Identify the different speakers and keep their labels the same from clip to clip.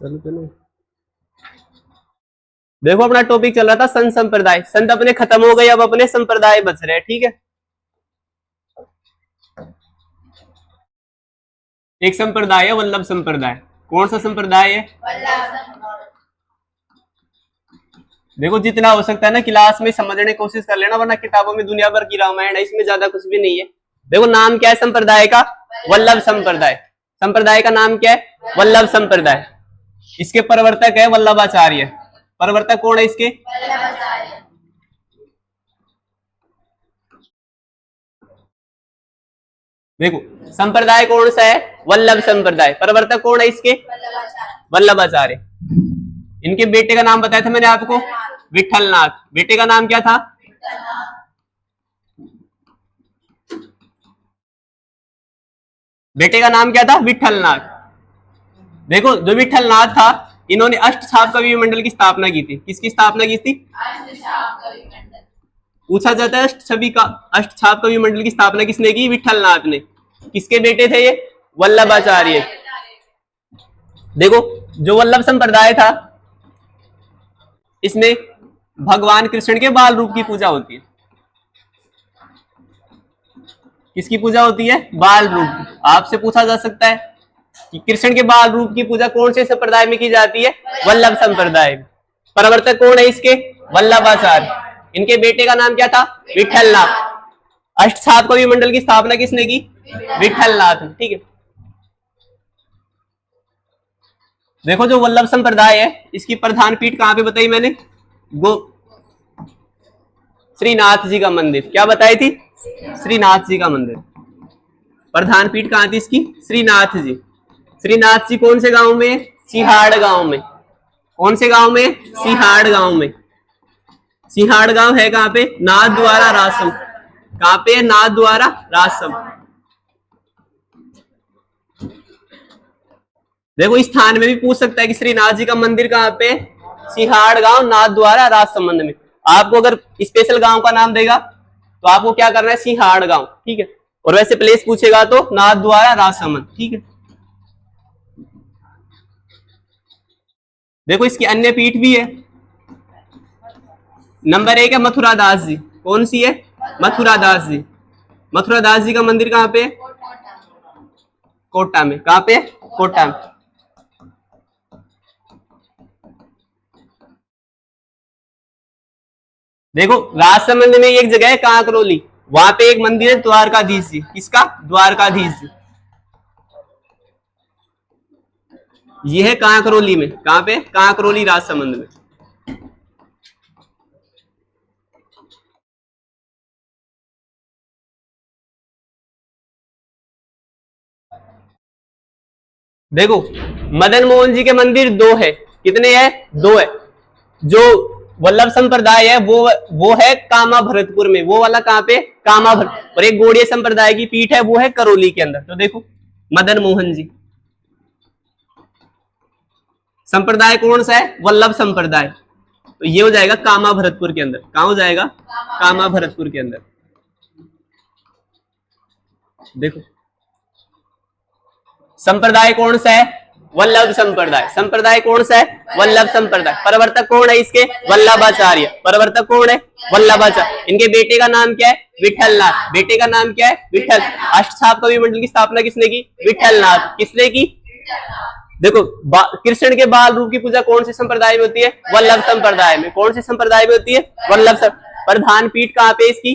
Speaker 1: चलो चलो, देखो अपना टॉपिक चल रहा था संत संप्रदाय। संत अपने खत्म हो गए, अब अपने संप्रदाय बच रहे हैं। ठीक है, एक संप्रदाय है वल्लभ संप्रदाय। कौन सा संप्रदाय है? देखो जितना हो सकता है ना क्लास में समझने की कोशिश कर लेना, वरना किताबों में दुनिया भर की रामायण है, इसमें ज्यादा कुछ भी नहीं है। देखो नाम क्या है संप्रदाय का? वल्लभ संप्रदाय। संप्रदाय का नाम क्या है? वल्लभ संप्रदाय। इसके प्रवर्तक है वल्लभाचार्य। प्रवर्तक कौन है इसके? देखो संप्रदाय कौन सा है? वल्लभ संप्रदाय। प्रवर्तक कौन है इसके? वल्लभाचार्य। इनके बेटे का नाम बताया था मैंने आपको, विठलनाथ। बेटे का नाम क्या था? बेटे का नाम क्या था? विठलनाथ। देखो जो विठलनाथ था, इन्होंने अष्टछाप कवि मंडल की स्थापना की थी। किसकी स्थापना की थी? पूछा जाता है अष्टछाप कवि मंडल की स्थापना किसने की? विठलनाथ ने। किसके बेटे थे ये? वल्लभाचार्य। देखो जो वल्लभ संप्रदाय था, इसमें भगवान कृष्ण के बाल रूप की पूजा होती है। किसकी पूजा होती है? बाल रूप। आपसे पूछा जा सकता है कि कृष्ण के बाल रूप की पूजा कौन से संप्रदाय में की जाती है? वल्लभ संप्रदाय में। प्रवर्तक कौन है इसके? वल्लभाचार्य। इनके बेटे का नाम क्या था? विठलनाथ। अष्टछाप कवि मंडल की स्थापना किसने की? विठलनाथ। ठीक है, देखो जो वल्लभ संप्रदाय है, इसकी प्रधान पीठ कहां पे बताई मैंने? श्रीनाथ जी का मंदिर। क्या बताई थी? श्रीनाथ जी का मंदिर। प्रधान पीठ कहां थी इसकी? श्रीनाथ जी। श्रीनाथ जी कौन से गांव में? सिहाड़ गांव में। कौन से गांव में? सिहाड़ गांव में। सिहाड़ गांव है कहां पे? नाथ द्वारा रासम। कहां पे? नाथ द्वारा रासम। देखो इस स्थान में भी पूछ सकता है कि श्रीनाथ जी का मंदिर कहां पे? सिहाड़ गांव, नाथ द्वारा राज संबंध में। आपको अगर स्पेशल गांव का नाम देगा तो आपको क्या करना है? सिहाड़ गांव। ठीक है, और वैसे प्लेस पूछेगा तो नाथ द्वारा राज संबंध। ठीक है, देखो इसकी अन्य पीठ भी है। नंबर 1 है मथुरा दास जी। कौन सी है? मथुरा दास जी। मथुरा दास जी का मंदिर कहां पे? कोटा में। कहां पे? कोटा में। देखो राजसमंद में एक जगह है कांकरोली, वहां पे एक मंदिर है द्वारकाधीश जी। किसका? द्वारकाधीश जी। ये है कांकरोली में। कहां पे? कांकरोली राजसमंद में। देखो मदन मोहन जी के मंदिर 2 है। कितने हैं? 2 है। जो वल्लभ संप्रदाय है वो है कामा भरतपुर में। वो वाला कहां पे? कामा भरत। और एक गौड़ीय संप्रदाय की पीठ है, वो है करौली के अंदर। तो देखो मदन मोहन जी संप्रदाय कौन सा है? वल्लभ संप्रदाय। तो ये हो जाएगा कामा भरतपुर के अंदर। कहां हो जाएगा? कामा भरतपुर के अंदर। देखो संप्रदाय कौन सा है? वल्लभ संप्रदाय। संप्रदाय कौन सा है? वल्लभ संप्रदाय। प्रवर्तक कौन है इसके? वल्लभाचार्य। प्रवर्तक कौन है? वल्लभाचार्य। इनके बेटे का नाम क्या है? विठलनाथ। बेटे का नाम क्या है? विठल। अष्टछाप कवि मंडल की स्थापना किसने की? विठलनाथ। किसने की? देखो कृष्ण के बाल रूप की पूजा कौन सी संप्रदाय में होती है? वल्लभ संप्रदाय में। कौन सी संप्रदाय में होती है? वल्लभ। प्रधान पीठ कहां पे इसकी?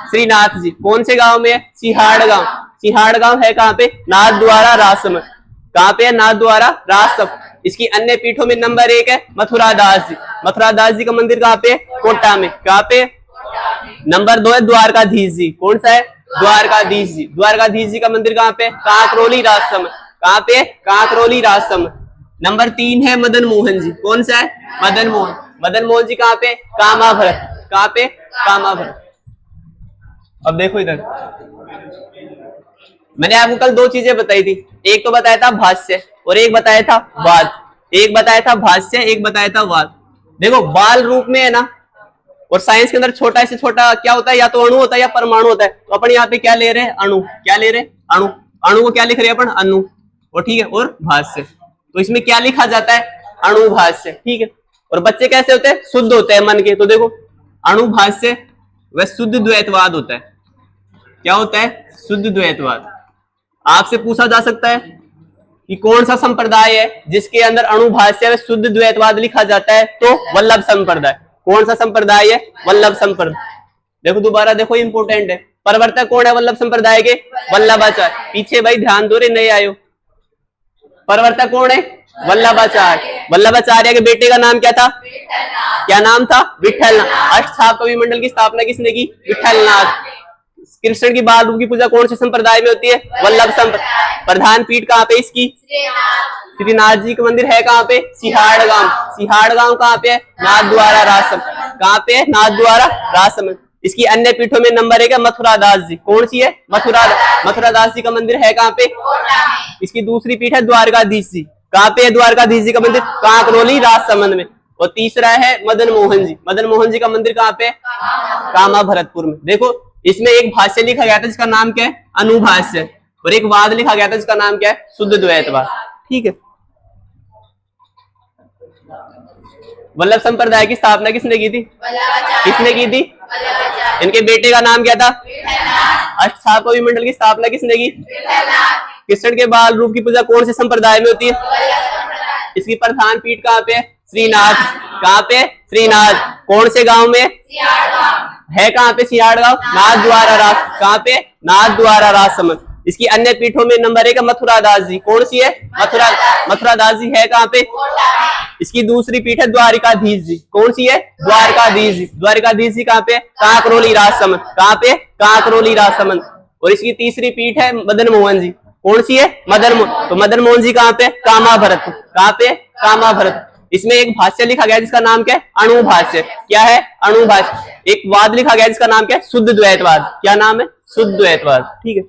Speaker 1: श्रीनाथ जी। कौन से गांव में है? सिहाड़ गांव। सिहाड़ गांव है कहां पे? नाथ द्वारा रासम। कहां पे है? नाथ द्वारा रासम। इसकी अन्य पीठों में नंबर 1 है मथुरा दास जी। मथुरा दास जी का मंदिर कहां पे? कोटा में। कहां पे? नंबर 2 है द्वारकाधीश जी। कौन सा है? द्वारकाधीश जी। द्वारकाधीश जी का मंदिर कहां पे? कांकरोली राजसम। कहां पे? कांकरोली राजसम। नंबर 3 है मदन मोहन जी। कौन सा है? मदन मोहन। मदन मोहन जी कहां पे? कामा भरत। कहां पे? कामा भरत। अब देखो इधर, मैंने आपको कल 2 चीजें बताई थी। एक तो बताया था भाष्य और एक बताया था वाद। एक बताया था भाष्य, एक बताया था वाद। देखो बाल रूप में है ना, और साइंस के अंदर छोटा से छोटा क्या होता है? या तो अणु होता है या परमाणु होता है। तो अपन यहाँ पे क्या ले रहे हैं? अणु। क्या ले रहे हैं? अणु। अणु को क्या लिख रहे हैं अपन? अणु। और ठीक है, और भाष्य। तो इसमें क्या लिखा जाता है? अणुभाष्य। ठीक है, और बच्चे कैसे होते हैं? शुद्ध होते हैं मन के। तो देखो अणुभाष्य वह शुद्ध द्वैतवाद होता है। क्या होता है? शुद्ध द्वैतवाद। आपसे पूछा जा सकता है कि कौन सा संप्रदाय है जिसके अंदर अणुभाष्य व शुद्ध द्वैतवाद लिखा जाता है? तो वल्लभ संप्रदाय। कौन सा संप्रदाय है? वल्लभ संप्रदाय। देखो दोबारा देखो, इंपोर्टेंट है। प्रवर्तक कौन है वल्लभ संप्रदाय के? वल्लभाचार्य। पीछे भाई ध्यान दो रे, नए आयो। प्रवर्तक कौन है? वल्लभाचार्य। वल्लभाचार्य के बेटे का नाम क्या था? क्या नाम था? विठलनाथ। अष्टसाप कवि मंडल की स्थापना किसने की? विठलनाथ। कृष्ण की बाल रूप की पूजा कौन से संप्रदाय में होती है? वल्लभ संप्रदाय। प्रधान पीठ कहाँ पे इसकी? श्रीनाथ जी का मंदिर है कहाँ पे? सिहाड़गांव। सिहाड़गांव कहाँ पे है? नाथद्वारा राजसमंद। कहाँ पे है? नाथद्वारा राजसमंद। इसकी अन्य पीठों में नंबर 1 है मथुरा दास जी। कौन सी है? मथुरा दास जी का मंदिर है कहाँ पे? इसकी दूसरी पीठ है द्वारकाधीश जी। कहाँ पे है द्वारकाधीश जी का मंदिर? कांकरोली राजसमंद में। और तीसरा है मदन मोहन जी। मदन मोहन जी का मंदिर कहाँ पे? कामा भरतपुर में। देखो इसमें एक भाष्य लिखा गया था जिसका नाम क्या है? अणुभाष्य। और एक वाद लिखा गया था जिसका नाम क्या है? शुद्ध द्वैतवाद। ठीक है। वल्लभ संप्रदाय की स्थापना किसने की थी? किसने की थी? इनके बेटे का नाम क्या था? अष्टसाप कवि मंडल की स्थापना किसने की? कृष्ण के बाल रूप की पूजा कौन से संप्रदाय में होती है? इसकी प्रधान पीठ कहाँ पे? श्रीनाथ। कहाँ पे? श्रीनाथ। कौन से गांव में है? कहाँ पे? सिहाड़गांव। नाथद्वारा राज। कहाँ पे? नाथद्वारा राजसमंद। इसकी अन्य पीठों में नंबर 1 है मथुरा दास जी। कौन सी है? मथुरा दास जी है कहाँ पे? इसकी दूसरी पीठ है द्वारिकाधीश जी। कौन सी है? द्वारकाधीश जी। द्वारिकाधीश जी कहाँ पे? कांकरोली राजसमंद। कहाँ पे? कांकरोली राजसमंद। और इसकी तीसरी पीठ है मदन मोहन जी। कौन सी है? मदन मोहन। तो मदन मोहन जी कहाँ पे? कामा भरतपुर। कहाँ पे? कामा भरतपुर। इसमें एक भाष्य लिखा गया जिसका नाम क्या है? अणुभाष्य। क्या है? अणुभाष्य। एक वाद लिखा गया जिसका नाम क्या है? शुद्ध द्वैतवाद। क्या नाम है? शुद्ध द्वैतवाद। ठीक है,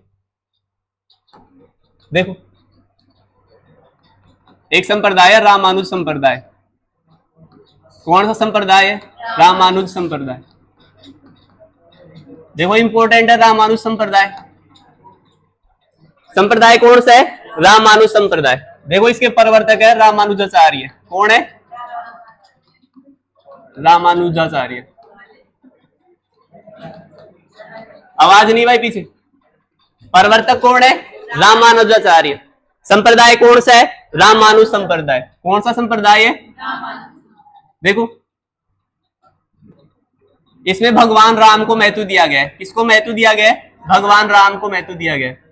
Speaker 1: देखो एक संप्रदाय है रामानुज संप्रदाय। कौन सा संप्रदाय है? रामानुज संप्रदाय। देखो इंपॉर्टेंट है रामानुज संप्रदाय। संप्रदाय कौन सा है? रामानुज संप्रदाय। देखो इसके प्रवर्तक है रामानुजाचार्य। कौन है? रामानुजाचार्य। आवाज नहीं भाई पीछे। प्रवर्तक कौन है? रामानुजाचार्य। संप्रदाय कौन सा है? रामानुज संप्रदाय। कौन सा संप्रदाय है? देखो इसमें भगवान राम को महत्व दिया गया है। किसको महत्व दिया गया है? भगवान राम को महत्व दिया गया है।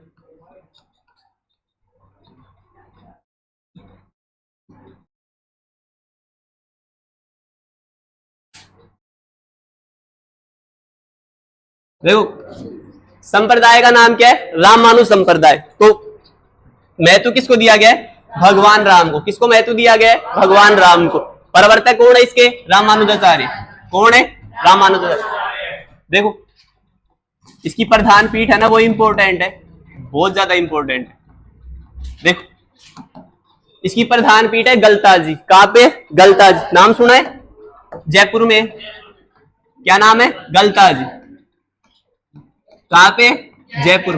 Speaker 1: देखो संप्रदाय का नाम क्या है? रामानुज संप्रदाय। तो महत्व किसको दिया गया है? भगवान राम को। किसको महत्व दिया गया है? भगवान राम को। प्रवर्तक कौन है इसके? रामानुजाचार्य। कौन है? रामानुजाचार्य। देखो इसकी प्रधान पीठ है ना, वो इंपॉर्टेंट है, बहुत ज्यादा इंपॉर्टेंट है। देखो इसकी प्रधान पीठ है गलता जी। कहाँ पे? गलता जी। नाम सुना है? जयपुर में। क्या नाम है? गलता जी। कहाँ पे? जयपुर।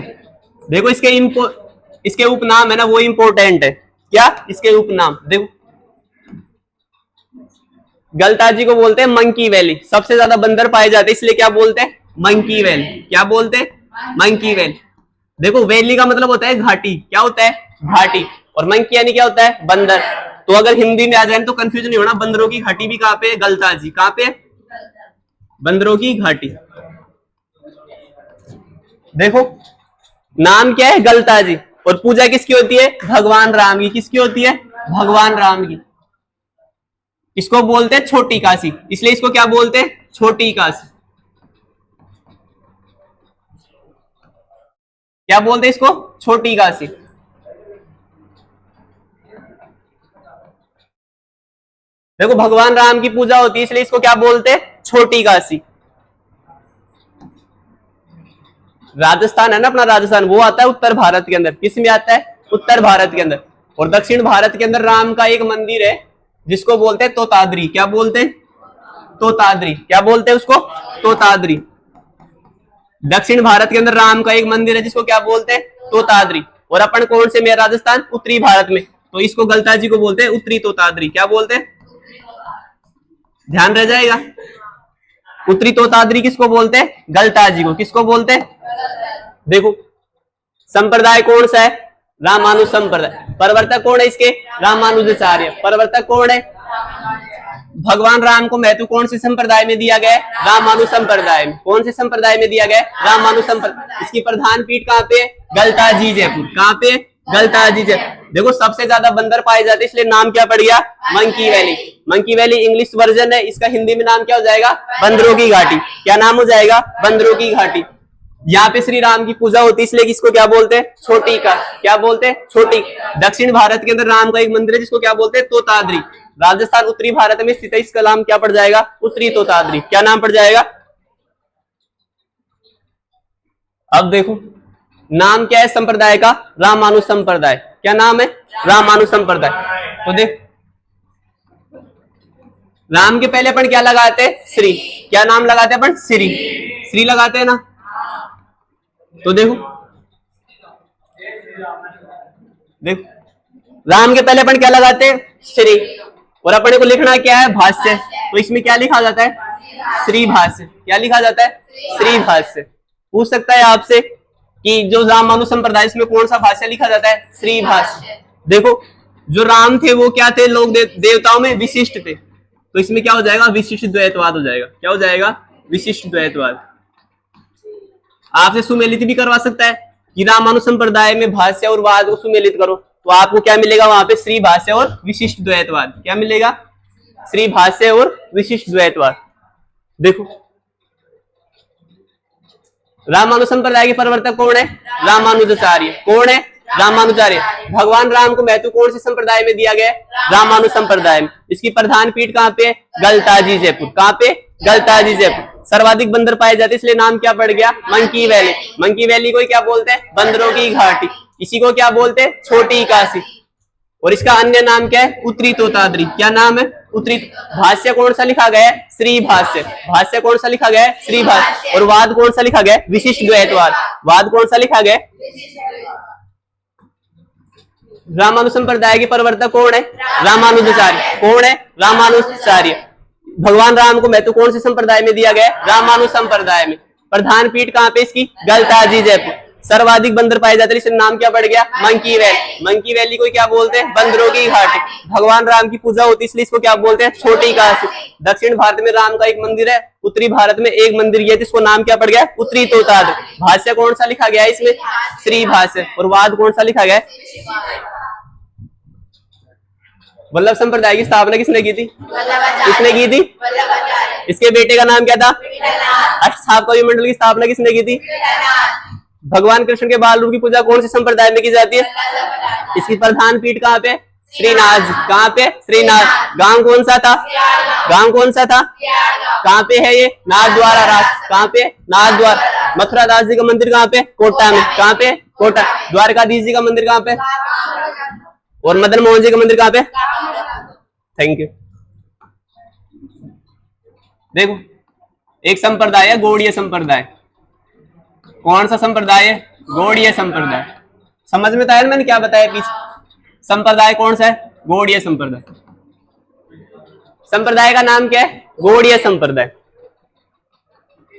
Speaker 1: देखो इसके उपनाम है ना, वो इंपॉर्टेंट है। क्या? इसके उपनाम देखो गलता जी को बोलते हैं मंकी वैली। सबसे ज्यादा बंदर पाए जाते हैं, इसलिए क्या बोलते हैं? Monkey valley. क्या बोलते हैं? Monkey valley. देखो वैली का मतलब होता है घाटी। क्या होता है? घाटी। और मंकी यानी क्या होता है? बंदर। तो अगर हिंदी में आ जाए तो कंफ्यूजन नहीं होना। बंदरों की घाटी भी कहाँ पे? गलता जी। कहाँ पे? बंदरों की घाटी। देखो नाम क्या है? गलता जी। और पूजा किसकी होती है? भगवान राम की। किसकी होती है? भगवान राम की। इसको बोलते हैं छोटी काशी, इसलिए इसको क्या बोलते हैं? छोटी काशी। क्या बोलते हैं इसको? छोटी काशी। देखो भगवान राम की पूजा होती है, इसलिए इसको क्या बोलते हैं? छोटी काशी। राजस्थान है ना अपना, राजस्थान वो आता है उत्तर भारत के अंदर। किस में आता है? उत्तर भारत के अंदर। और दक्षिण भारत के अंदर राम का एक मंदिर है जिसको बोलते हैं तोताद्री। क्या बोलते हैं? तोताद्री। क्या बोलते हैं उसको? तोताद्री। दक्षिण भारत के अंदर राम का एक मंदिर है जिसको क्या बोलते हैं? तोताद्री। और अपन कौन से में? राजस्थान उत्तरी भारत में। तो इसको गलताजी को बोलते हैं उत्तरी तोताद्री। क्या बोलते हैं, ध्यान रह जाएगा। उत्तरी तोताद्री किसको बोलते हैं, गलताजी को। किसको बोलते हैं, देखो संप्रदाय कौन सा है, रामानुज संप्रदाय। प्रवर्तक कौन है इसके, रामानुजाचार्य। प्रवर्तक कौन है, भगवान राम को महत्व कौन से संप्रदाय में दिया गया, रामानुज संप्रदाय में। कौन से संप्रदाय में दिया गया, रामानुज संप्रदाय। इसकी प्रधान पीठ कहाँ पे, गलताजी जयपुर। कहाँ पे, गलताजी जयपुर। देखो सबसे ज्यादा बंदर पाए जाते हैं, इसलिए नाम क्या पड़ गया, monkey valley. Monkey valley English version है, इसका हिंदी में नाम क्या हो जाएगा, बंदरों की घाटी। क्या नाम हो जाएगा, बंदरों की घाटी। यहाँ पे श्री राम की पूजा होती है, इसलिए किसको क्या बोलते हैं, छोटी का। क्या बोलते हैं, छोटी। दक्षिण भारत के अंदर राम का एक मंदिर है जिसको क्या बोलते हैं, तोताद्री। राजस्थान उत्तरी भारत में स्थित है, इसका नाम क्या पड़ जाएगा, उत्तरी तोताद्री। क्या नाम पड़ जाएगा। अब देखो नाम क्या है संप्रदाय का, रामानुज संप्रदाय। क्या नाम है, रामानुज संप्रदाय। तो देख राम के पहले अपन क्या लगाते हैं, श्री। क्या नाम लगाते हैं अपन, श्री। श्री लगाते हैं ना। तो देखो राम के पहले अपन क्या लगाते हैं, श्री। और अपने को लिखना क्या है, भाष्य। तो इसमें क्या लिखा जाता है, श्री भाष्य। क्या लिखा जाता है, श्री भाष्य। पूछ सकता है आपसे कि जो रामानुज संप्रदाय इसमें कौन सा भाष्य लिखा जाता है, श्री भाष्य। देखो जो राम थे वो क्या थे, लोग देवताओं में विशिष्ट थे। तो इसमें क्या हो जाएगा, विशिष्ट द्वैतवाद हो जाएगा। क्या हो जाएगा, विशिष्ट द्वैतवाद। आपसे सुमेलित भी करवा सकता है कि रामानुज संप्रदाय में भाष्य और वाद को सुमेलित करो, तो आपको क्या मिलेगा वहां पे, श्री भाष्य और विशिष्ट द्वैतवाद। क्या मिलेगा, श्री भाष्य और विशिष्ट द्वैतवाद। देखो रामानुज संप्रदाय के प्रवर्तक कौन है, रामानुजाचार्य। कौन है, रामानुजाचार्य। भगवान राम को महत्व कौन से संप्रदाय में दिया गया, रामानुज संप्रदाय में। इसकी प्रधान पीठ कहाँ पे, गलताजी जयपुर। कहाँ पे, गलताजी जयपुर। सर्वाधिक बंदर पाए जाते इसलिए नाम क्या पड़ गया, मंकी वैली। मंकी वैली को क्या बोलते हैं, बंदरों की घाटी। इसी को क्या बोलते हैं, छोटी काशी। और इसका अन्य नाम क्या है, उत्तरी तोताद्री। क्या नाम है, उत्तरी। भाष्य कौन सा लिखा गया है, श्री भाष्य। भाष्य कौन सा लिखा गया है, श्री भाष्य। और वाद कौन सा लिखा गया है, विशिष्ट द्वैतवाद। वाद कौन सा लिखा गया है। रामानुज संप्रदाय के प्रवर्तक कौन है, रामानुजाचार्य। कौन है, रामानुजाचार्य। भगवान राम को महत्व कौन से संप्रदाय में दिया गया, रामानुज संप्रदाय में। प्रधान पीठ कहाँ पे इसकी, गलताजी जयपुर। सर्वाधिक बंदर पाए जाते हैं, इसलिए नाम क्या पड़ गया, मंकी वैली। मंकी वैली को क्या बोलते हैं, बंदरों की घाटी। भगवान राम की पूजा होती है इसलिए इसको क्या बोलते हैं, छोटी काशी। दक्षिण भारत में राम का एक मंदिर है, उत्तरी भारत में एक मंदिर है, इसको नाम क्या पड़ गया, उत्तरी तोताद्री। भाष्य कौन सा लिखा गया है इसमें, श्री भाष्य। और वाद कौन सा लिखा गया है। वल्लभ संप्रदाय की स्थापना किसने की थी, किसने की थी, इसके बेटे का नाम क्या था, अष्टस्थाप कवि मंडल की स्थापना किसने की थी। भगवान कृष्ण के बाल रूप की पूजा कौन से संप्रदाय में की जाती है, इसकी प्रधान पीठ कहाँ पे, श्रीनाथ। कहाँ पे, श्रीनाथ। गांव कौन सा था, गांव कौन सा था, कहाँ पे है ये, नाथ द्वारा राज। कहाँ पे, नाथ द्वारा। मथुरा दास जी का मंदिर कहाँ पे, कोटा में। कहाँ पे, कोटा। द्वारकाधीश जी का मंदिर कहाँ पे, और मदन मोहन जी का मंदिर कहाँ पे। Thank you. देखो एक संप्रदाय है गौड़ीय संप्रदाय। कौन सा संप्रदाय है, गौड़ीय संप्रदाय। समझ में आया मैंने क्या बताया पीछे। संप्रदाय कौन सा है, गौड़ीय संप्रदाय। संप्रदाय का नाम क्या है, गौड़ीय संप्रदाय।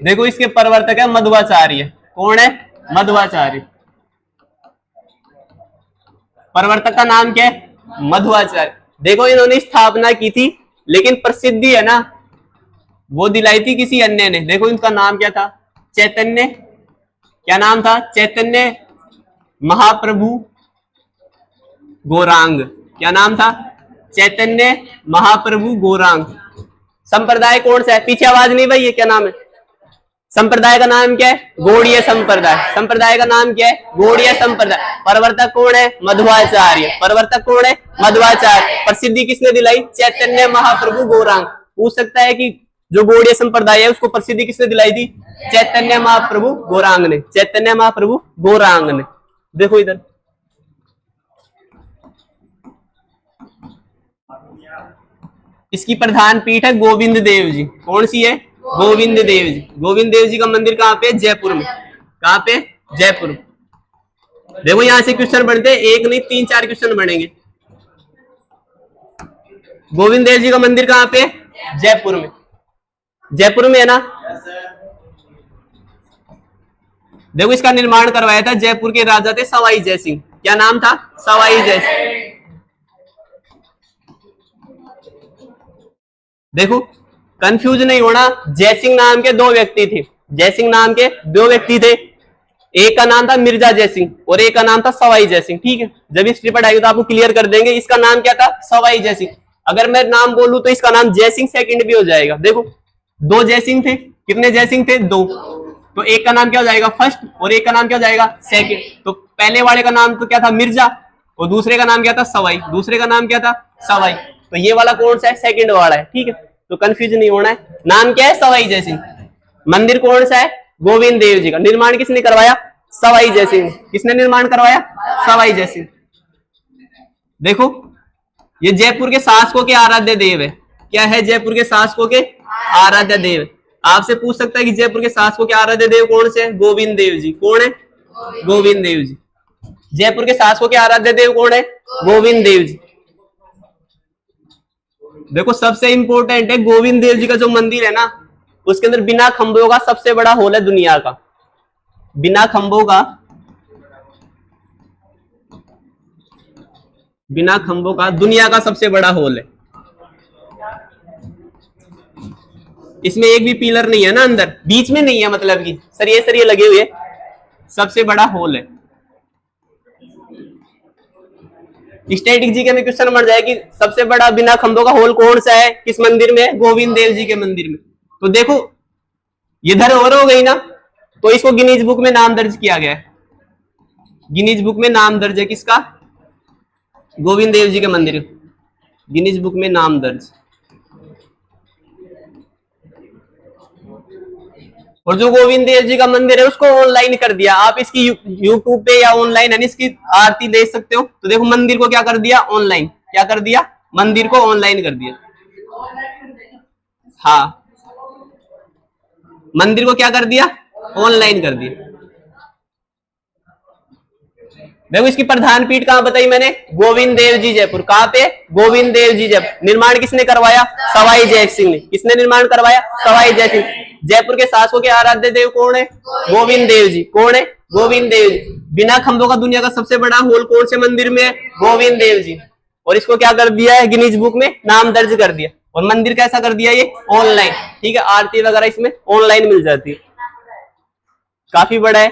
Speaker 1: देखो इसके प्रवर्तक है मध्वाचार्य। कौन है, मध्वाचार्य। प्रवर्तक का नाम क्या है, मध्वाचार्य। देखो इन्होंने स्थापना की थी, लेकिन प्रसिद्धि है ना वो दिलाई थी किसी अन्य ने। देखो इनका नाम क्या था, चैतन्य। क्या नाम था, चैतन्य महाप्रभु गौरांग। क्या नाम था, चैतन्य महाप्रभु गौरांग। संप्रदाय कौन सा है, पीछे आवाज नहीं भाई, ये क्या नाम है। संप्रदाय का नाम क्या है, गौड़ीय संप्रदाय। संप्रदाय का नाम क्या है, गौड़ीय संप्रदाय। प्रवर्तक कौन है, मध्वाचार्य। प्रवर्तक कौन है, मध्वाचार्य। प्रसिद्धि किसने दिलाई, चैतन्य महाप्रभु गौरांग। पूछ सकता है कि जो गौड़ीय संप्रदाय है उसको प्रसिद्धि किसने दिलाई थी, चैतन्य महाप्रभु गौरांग ने। चैतन्य महाप्रभु गौरांग ने। देखो इधर इसकी प्रधान पीठ है गोविंद देव जी। कौन सी है, गोविंद देव जी। गोविंद देव जी का मंदिर कहाँ पे, जयपुर में। कहाँ पे, जयपुर। देखो यहाँ से क्वेश्चन बनते हैं, एक नहीं 3-4 क्वेश्चन बनेंगे। गोविंद देव जी का मंदिर कहाँ पे है? जयपुर में। जयपुर में है ना। देखो इसका निर्माण करवाया था जयपुर के राजा थे सवाई जयसिंह। क्या नाम था? सवाई जयसिंह। देखो कंफ्यूज नहीं होना, जयसिंह नाम के दो व्यक्ति थे। जयसिंह नाम के दो व्यक्ति थे, एक का नाम था मिर्जा जयसिंह और एक का नाम था सवाई जयसिंह। ठीक है, जब इस रिपोर्ट आएगी तो आपको क्लियर कर देंगे। इसका नाम क्या था? सवाई जयसिंह। अगर मैं नाम बोलूं तो इसका नाम जयसिंह सेकंड भी हो जाएगा। देखो दो जयसिंह थे, कितने जयसिंह थे? दो। तो एक का नाम क्या हो जाएगा? फर्स्ट, और एक का नाम क्या हो जाएगा? सेकंड। तो पहले वाले का नाम तो क्या था? मिर्जा, और दूसरे का नाम क्या था? सवाई। दूसरे का नाम क्या था? सवाई। तो ये वाला कौन सा है? सेकंड वाला है। ठीक है, तो कंफ्यूज नहीं होना है। नाम क्या है? सवाई जयसिंह। मंदिर कौन सा है? गोविंद देव जी का। निर्माण किसने करवाया? सवाई जयसिंह। किसने निर्माण करवाया? सवाई जयसिंह। देखो ये जयपुर के शासकों के आराध्य देव है। क्या है? जयपुर के शासकों के आराध्य देव। आपसे पूछ सकता है कि जयपुर के शासकों के आराध्य देव कौन से हैं? गोविंद देव जी। कौन है? गोविंद देव जी। जयपुर के शासकों के आराध्य देव कौन है? गोविंद देव जी। देखो सबसे इंपॉर्टेंट है, गोविंद देव जी का जो मंदिर है ना, उसके अंदर बिना खंभों का सबसे बड़ा हॉल है दुनिया का। बिना खंभों का, बिना खंभों का दुनिया का सबसे बड़ा हॉल है। इसमें एक भी पिलर नहीं है ना अंदर, बीच में नहीं है, मतलब कि सरिये सरिये लगे हुए। सबसे बड़ा हॉल है। स्टैटिक जी के में क्वेश्चन बन जाए कि सबसे बड़ा बिना खंभों का हॉल कौन सा है, किस मंदिर में? गोविंद देव जी के मंदिर में। तो देखो ये धरोहर हो गई ना, तो इसको गिनीज बुक में नाम दर्ज किया गया है। गिनीज बुक में नाम दर्ज है किसका? गोविंद देव जी के मंदिर, गिनीज बुक में नाम दर्ज। और जो गोविंद देव जी का मंदिर है उसको ऑनलाइन कर दिया। आप इसकी यूट्यूब पे या ऑनलाइन है इसकी आरती देख सकते हो। तो देखो मंदिर को क्या कर दिया? ऑनलाइन। क्या कर दिया? मंदिर को ऑनलाइन कर दिया। हाँ, मंदिर को क्या कर दिया? ऑनलाइन कर दिया। देखो इसकी प्रधान पीठ कहां बताई मैंने? गोविंद देव जी जयपुर। कहां पे? गोविंद देव जी जयपुर। निर्माण किसने करवाया? सवाई जय सिंह ने। किसने निर्माण करवाया? सवाई जय सिंह। जयपुर के शासकों के आराध्य देव कौन है? गोविंद देव जी। कौन है? गोविंद देव जी। बिना खंभों का दुनिया का सबसे बड़ा हॉल कौन से मंदिर में है? गोविंद देव जी। और इसको क्या कर दिया है? गिनीज बुक में नाम दर्ज कर दिया। और मंदिर कैसा कर दिया? ये ऑनलाइन। ठीक है, आरती वगैरह इसमें ऑनलाइन मिल जाती है। काफी बड़ा है।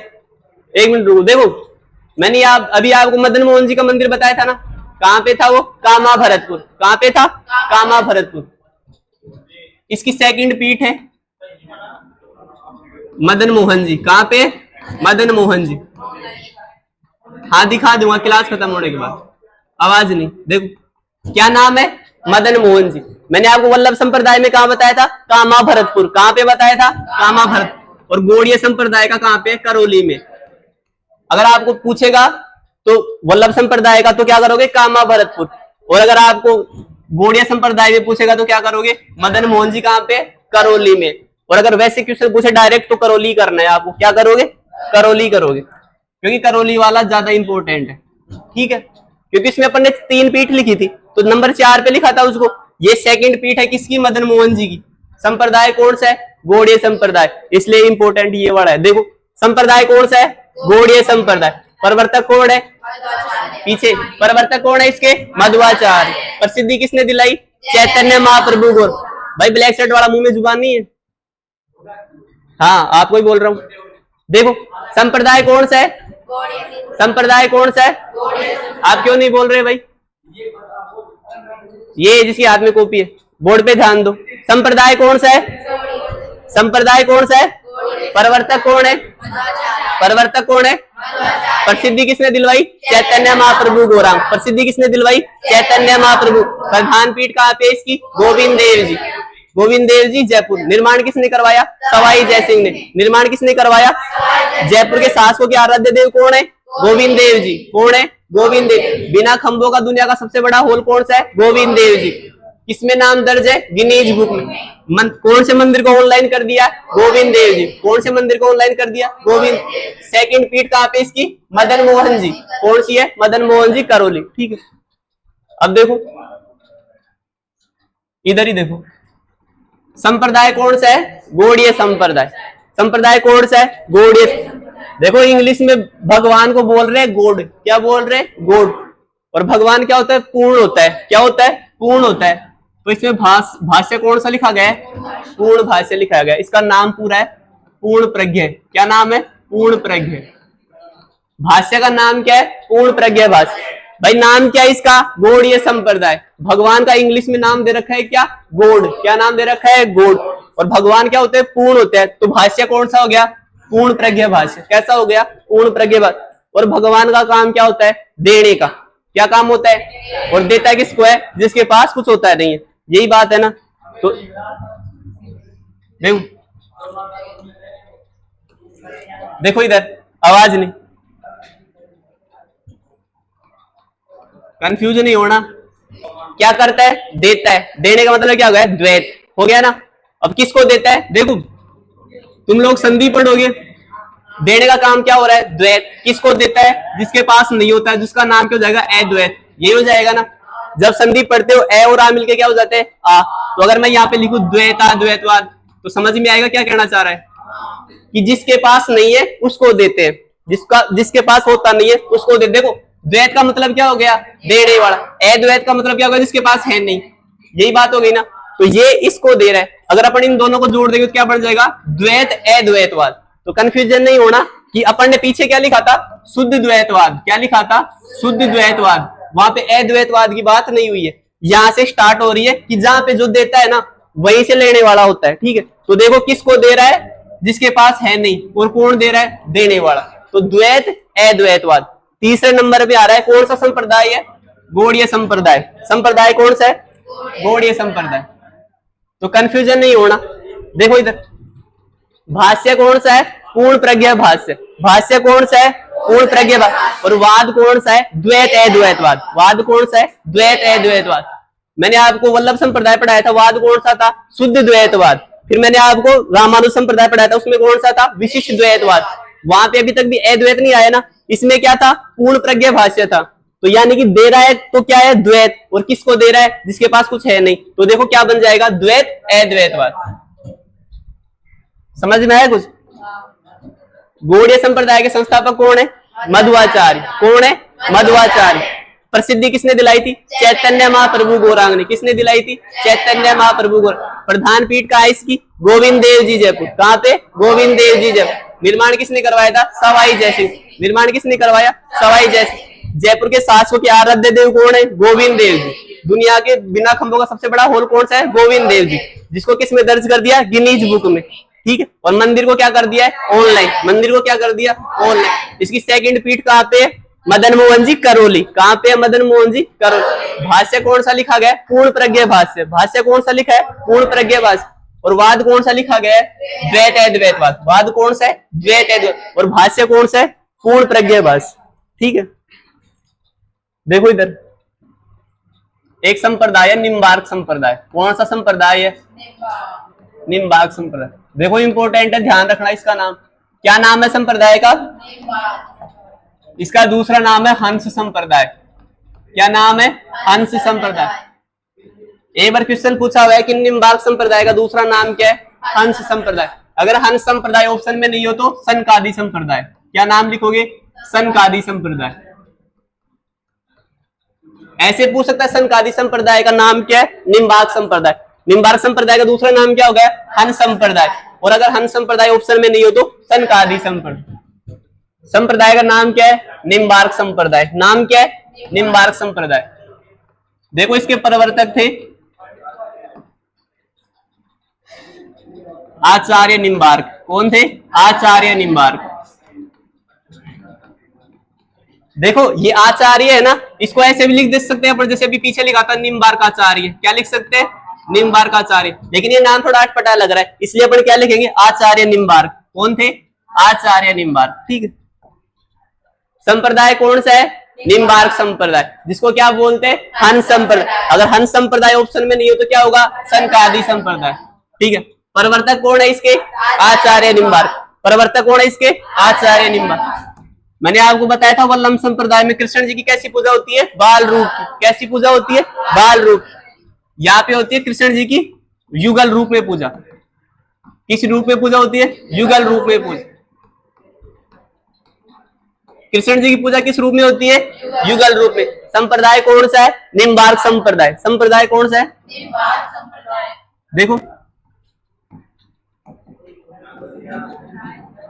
Speaker 1: एक मिनट रुको, देखो मैंने अभी आपको मदन मोहन जी का मंदिर बताया था ना, कहां पे था वो? कामा भरतपुर। कहां पे था? कामा भरतपुर। इसकी सेकंड पीठ है मदन मोहन जी। कहां पे? मदन मोहन जी। हाँ दिखा दूंगा क्लास खत्म होने के बाद। आवाज नहीं। देखो क्या नाम है? मदन मोहन जी। मैंने आपको वल्लभ संप्रदाय में कहा बताया था? कामा भरतपुर। कहां पे बताया था? कामा भरतपुर। और गौड़ीय संप्रदाय का कहां पे? करौली में। अगर आपको पूछेगा तो वल्लभ संप्रदाय का तो क्या करोगे? कामा भरतपुर। और अगर आपको गौड़िया संप्रदाय में पूछेगा तो क्या करोगे? मदन मोहन जी कहां पे? करौली में। और अगर वैसे क्वेश्चन पूछे डायरेक्ट तो करौली करना है आपको। क्या करोगे? करौली करोगे, क्योंकि करौली वाला ज्यादा इंपॉर्टेंट है। ठीक है, क्योंकि इसमें अपन ने 3 पीठ लिखी थी तो नंबर 4 पे लिखा था उसको। ये सेकंड पीठ है किसकी? मदन मोहन जी की। संप्रदाय कौन सा है? गौड़ीय संप्रदाय, इसलिए इंपॉर्टेंट ये वाला है। देखो संप्रदाय कौन सा है? गौड़ीय संप्रदाय। प्रवर्तक कौन है? पीछे प्रवर्तक कौन है इसके? मध्वाचार्य। प्रसिद्धि किसने दिलाई? चैतन्य महाप्रभु गौर। भाई ब्लैक शर्ट वाला मुंह में जुबान नहीं है? हाँ आपको ही बोल रहा हूं। देखो संप्रदाय कौन सा है? संप्रदाय कौन सा है? आप क्यों नहीं बोल रहे भाई? ये जिसकी हाथ में कॉपी है, बोर्ड पे ध्यान दो। संप्रदाय कौन सा है? संप्रदाय कौन सा है? प्रवर्तक कौन है? प्रवर्तक कौन है? प्रसिद्धि किसने दिलवाई? चैतन्य महाप्रभु गौरांग। प्रसिद्धि किसने दिलवाई? चैतन्य महाप्रभु। प्रधान पीठ कहां पे इसकी? गोविंद देव जी। गोविंद देव जी जयपुर। निर्माण किसने करवाया? सवाई जयसिंह ने। निर्माण किसने करवाया? जयपुर के शासकों के आराध्य देव कौन है? गोविंद देव जी। कौन है? गोविंद देव। बिना खंभों का दुनिया का सबसे बड़ा हॉल कौन सा है? गोविंद देव जी। किसमें नाम दर्ज है? गिनीज बुक में। कौन से मंदिर को ऑनलाइन कर दिया? गोविंद देव जी। कौन से मंदिर को ऑनलाइन कर दिया? गोविंद। सेकंड पीठ कहां पे इसकी? मदन मोहन जी। कौन सी है? मदन मोहन जी करौली। ठीक है, अब देखो इधर ही देखो, संप्रदाय कौन सा है? गौड़ीय संप्रदाय। संप्रदाय कौन सा है? गौड़ीय। देखो इंग्लिश में भगवान को बोल रहे हैं गॉड, क्या बोल रहे हैं? गॉड। और भगवान क्या होता है? पूर्ण होता है। क्या होता है? पूर्ण होता है। तो इसमें भाष्य कौन सा लिखा गया है? पूर्ण भाष्य लिखा गया है। इसका नाम पूरा है पूर्ण प्रज्ञ। क्या नाम है? पूर्ण प्रज्ञ। भाष्य का नाम क्या है? पूर्ण प्रज्ञ भाष्य। भाई नाम क्या है इसका? गौड़ीय संप्रदाय। भगवान का इंग्लिश में नाम दे रखा है क्या? गॉड। क्या नाम दे रखा है? गॉड। और भगवान क्या होते हैं? पूर्ण होते हैं। तो भाष्य कौन सा हो गया? पूर्ण प्रज्ञ भाष्य। कैसा हो गया? पूर्ण प्रज्ञ भाष्य। और भगवान का काम क्या होता है? देने का। क्या काम होता है? और देता है किसको है? जिसके पास कुछ होता है नहीं है। यही बात है ना। तो देखो इधर, आवाज नहीं, कंफ्यूज नहीं होना। क्या करता है? देता है। देने का मतलब क्या हो गया? द्वैत हो गया ना। अब किसको देता है? देखो तुम लोग संधि पढ़ोगे, देने का काम क्या हो रहा है? द्वैत। किसको देता है? जिसके पास नहीं होता है, जिसका नाम क्या हो जाएगा? अद्वैत। ये हो जाएगा ना। जब संधि पढ़ते हो ए और आ मिलके क्या हो जाते हैं? आ। तो अगर मैं यहाँ पे लिखूं द्वैता द्वैतवाद, तो समझ में आएगा क्या कहना चाह रहा है? कि जिसके पास नहीं है उसको देते हैं, जिसके पास होता नहीं है उसको दे। देखो द्वैत का मतलब क्या हो गया? देने वाला। अद्वैत का मतलब क्या होगा? जिसके पास है नहीं। यही बात हो गई ना। तो ये इसको दे रहा है। अगर अपन इन दोनों को जोड़ देंगे तो क्या बन जाएगा? द्वैत अद्वैतवाद। तो कंफ्यूजन नहीं होना कि अपन ने पीछे क्या लिखा था? शुद्ध द्वैतवाद। क्या लिखा था? शुद्ध द्वैतवाद। वहां पे अद्वैतवाद की बात नहीं हुई है। यहां से स्टार्ट हो रही है कि जहां पे जो देता है ना वहीं से लेने वाला होता है। ठीक है। तो देखो किसको दे रहा है? जिसके पास है नहीं। और कौन दे रहा है? देने वाला। तो द्वैत अद्वैतवाद। तीसरे नंबर पे आ रहा है। कौन सा संप्रदाय है? गौड़ीय संप्रदाय। संप्रदाय कौन सा है? गौड़ीय संप्रदाय। तो कंफ्यूजन नहीं होना। देखो इधर, भाष्य कौन सा है? पूर्ण प्रज्ञ भाष्य। भाष्य कौन सा है? पूर्ण प्रज्ञ भाष्य। और वाद कौन सा है? द्वैत अद्वैतवाद। वाद कौन सा है? द्वैत अद्वैतवाद। मैंने आपको वल्लभ संप्रदाय पढ़ाया था, वाद कौन सा था? शुद्ध द्वैतवाद। फिर मैंने आपको रामानुज संप्रदाय पढ़ाया था, उसमें कौन सा था? विशिष्ट द्वैतवाद। वहां पे अभी तक भी अद्वैत नहीं आया ना। इसमें क्या था? पूर्ण प्रज्ञ भाष्य था। तो यानी कि दे रहा है तो क्या है? द्वैत। और किसको दे रहा है? जिसके पास कुछ है नहीं। तो देखो क्या बन जाएगा? द्वैत अद्वैतवाद। समझ में आया कुछ? गौड़ीय संप्रदाय के संस्थापक कौन है? मध्वाचार्य। कौन है? मध्वाचार्य। प्रसिद्धि किसने दिलाई थी? चैतन्य महाप्रभु गौरांग ने। किसने दिलाई थी? चैतन्य महाप्रभु गौरांग। प्रधान पीठ कहाँ है इसकी? गोविंद देव जी जयपुर। कहाँ पे? गोविंद देव जी जयपुर। निर्माण किसने करवाया था? सवाई जयसिंह। निर्माण किसने करवाया? सवाई जयसिंह। जयपुर के शासकों के आराध्य देव कौन है? गोविंद देव जी। दुनिया के बिना खंभों का सबसे बड़ा हॉल कौन सा है? गोविंद देव जी, जिसको किस में दर्ज कर दिया? गिनीज बुक में। ठीक है। और मंदिर को क्या कर दिया है? ऑनलाइन। मंदिर को क्या कर दिया? ऑनलाइन। इसकी सेकंड पीठ कहाँ पे? मदन मोहन जी करौली। कहाँ पे? मदन मोहन जी करौली। भाष्य कौन सा लिखा गया? पूर्ण प्रज्ञ भाष्य। भाष्य कौन सा लिखा है? पूर्ण प्रज्ञ भाष्य। और वाद कौन सा लिखा गया है? द्वैत अद्वैतवाद। वाद कौन सा है? द्वैत अद्वैत। और भाष्य कौन सा है? पूर्ण प्रज्ञ भाष्य। ठीक है। देखो इधर, एक संप्रदाय है निम्बार्क संप्रदाय। कौन सा संप्रदाय है? निम्बार्क संप्रदाय। देखो इंपॉर्टेंट है, ध्यान रखना इसका नाम। क्या नाम है संप्रदाय का? इसका दूसरा नाम है हंस संप्रदाय। क्या नाम है? हंस संप्रदाय। एक बार क्वेश्चन पूछा हुआ है कि निम्बार्क संप्रदाय का दूसरा नाम क्या है? हंस संप्रदाय। अगर हंस संप्रदाय ऑप्शन में नहीं हो तो सनकादि संप्रदाय। क्या नाम लिखोगे? सनकादि संप्रदाय। ऐसे पूछ सकता है सनकादि संप्रदाय का नाम क्या है? निम्बार्क संप्रदाय। निम्बार्क संप्रदाय का दूसरा नाम क्या हो गया? हंस संप्रदाय। और अगर हंस संप्रदाय ऑप्शन में नहीं हो तो सनकादि संप्रदाय। संप्रदाय का नाम क्या है? निम्बार्क संप्रदाय। नाम क्या है? निम्बार्क संप्रदाय। देखो इसके प्रवर्तक थे आचार्य निम्बार्क। कौन थे? आचार्य निम्बार्क। देखो ये आचार्य है ना, इसको ऐसे भी लिख दे सकते हैं, पर जैसे अभी पीछे लिखा था निम्बार्क आचार्य। क्या लिख सकते हैं? निम्बार्क आचार्य। लेकिन ये नाम थोड़ा अटपटा लग रहा है, इसलिए अपन क्या लिखेंगे? आचार्य निम्बार्क। कौन थे? आचार्य निम्बार्क। ठीक है। संप्रदाय कौन सा है? निम्बार्क संप्रदाय, जिसको क्या बोलते हैं? हंस संप्रदाय। अगर हंस संप्रदाय ऑप्शन में नहीं हो तो क्या होगा? सनकादि संप्रदाय। ठीक है। प्रवर्तक कौन है इसके? आचार्य निम्बार्क। प्रवर्तक कौन है इसके? आचार्य निम्बार्क। मैंने आपको बताया था वल्लभ संप्रदाय में कृष्ण जी की कैसी पूजा होती है? बाल रूप की। कैसी पूजा होती है? बाल रूप। यहाँ पे होती है कृष्ण जी की युगल रूप में पूजा। किस रूप में पूजा होती है? युगल रूप में पूजा। कृष्ण जी की पूजा किस रूप में होती है? युगल रूप में। संप्रदाय कौन सा है? निम्बार्क संप्रदाय। संप्रदाय कौन सा है? देखो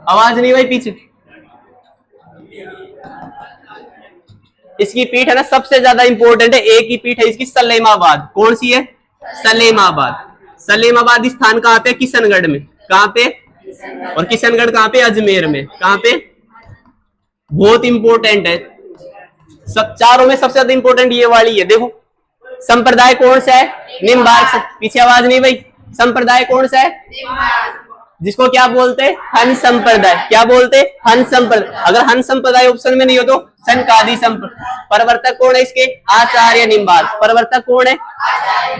Speaker 1: आवाज नहीं भाई पीछे। इसकी पीठ है ना सबसे ज्यादा इंपॉर्टेंट है, एक ही पीठ है इसकी, सलेमाबाद। कौन सी है? सलेमाबाद। सलेमाबाद स्थान कहाँ पे? किशनगढ़ में। कहाँ पे? और किशनगढ़ कहाँ पे? अजमेर में। कहाँ पे? बहुत इंपॉर्टेंट है। सब चारों में सबसे ज्यादा इंपॉर्टेंट ये वाली है। देखो संप्रदाय कौन सा है? निम्बार्क। पीछे आवाज नहीं भाई। संप्रदाय कौन सा है? जिसको क्या बोलते हैं? हंस संप्रदाय। क्या बोलते हैं? हंस संप्रदाय। अगर हंस संप्रदाय ऑप्शन में नहीं हो तो सनकादि संप्रदाय। प्रवर्तक कौन है इसके? आचार्य निम्बार्क। प्रवर्तक कौन है?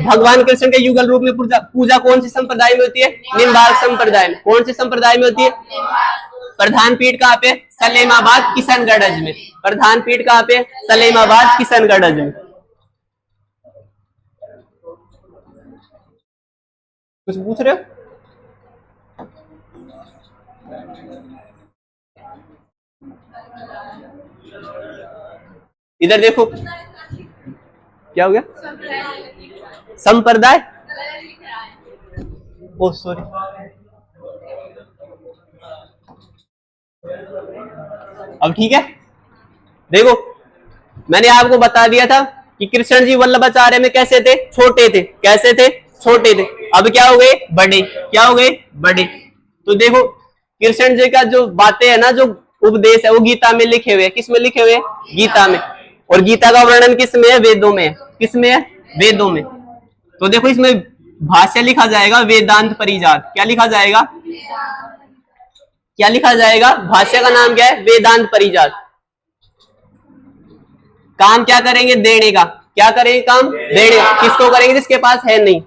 Speaker 1: भगवान कृष्ण के युगल रूप में पूजा कौन सी संप्रदाय में होती है? निम्बार्क संप्रदाय में। कौन सी संप्रदाय में होती है? प्रधान पीठ कहाँ पे? सलेमाबाद किशनगढ़ में। प्रधान पीठ कहाँ पे? सलेमाबाद किशनगढ़ में। कुछ पूछ रहे हो? इधर देखो क्या हो गया? संप्रदाय। ओ सॉरी, अब ठीक है। देखो मैंने आपको बता दिया था कि कृष्ण जी वल्लभाचार्य में कैसे थे? छोटे थे। कैसे थे? छोटे थे। अब क्या हो गए? बड़े। क्या हो गए? बड़े। तो देखो कृष्ण जी का जो बातें है ना, जो उपदेश है वो गीता में लिखे हुए। किस में लिखे हुए? गीता में। और गीता का वर्णन किस में है? वेदों में। किस में है? वेदों में। तो देखो इसमें भाष्य लिखा जाएगा वेदांत परिजात। क्या लिखा जाएगा? क्या लिखा जाएगा? भाष्य का नाम क्या है? वेदांत परिजात। काम क्या करेंगे? देने का। क्या करेंगे? काम देने का। किसको करेंगे? जिसके पास है नहीं।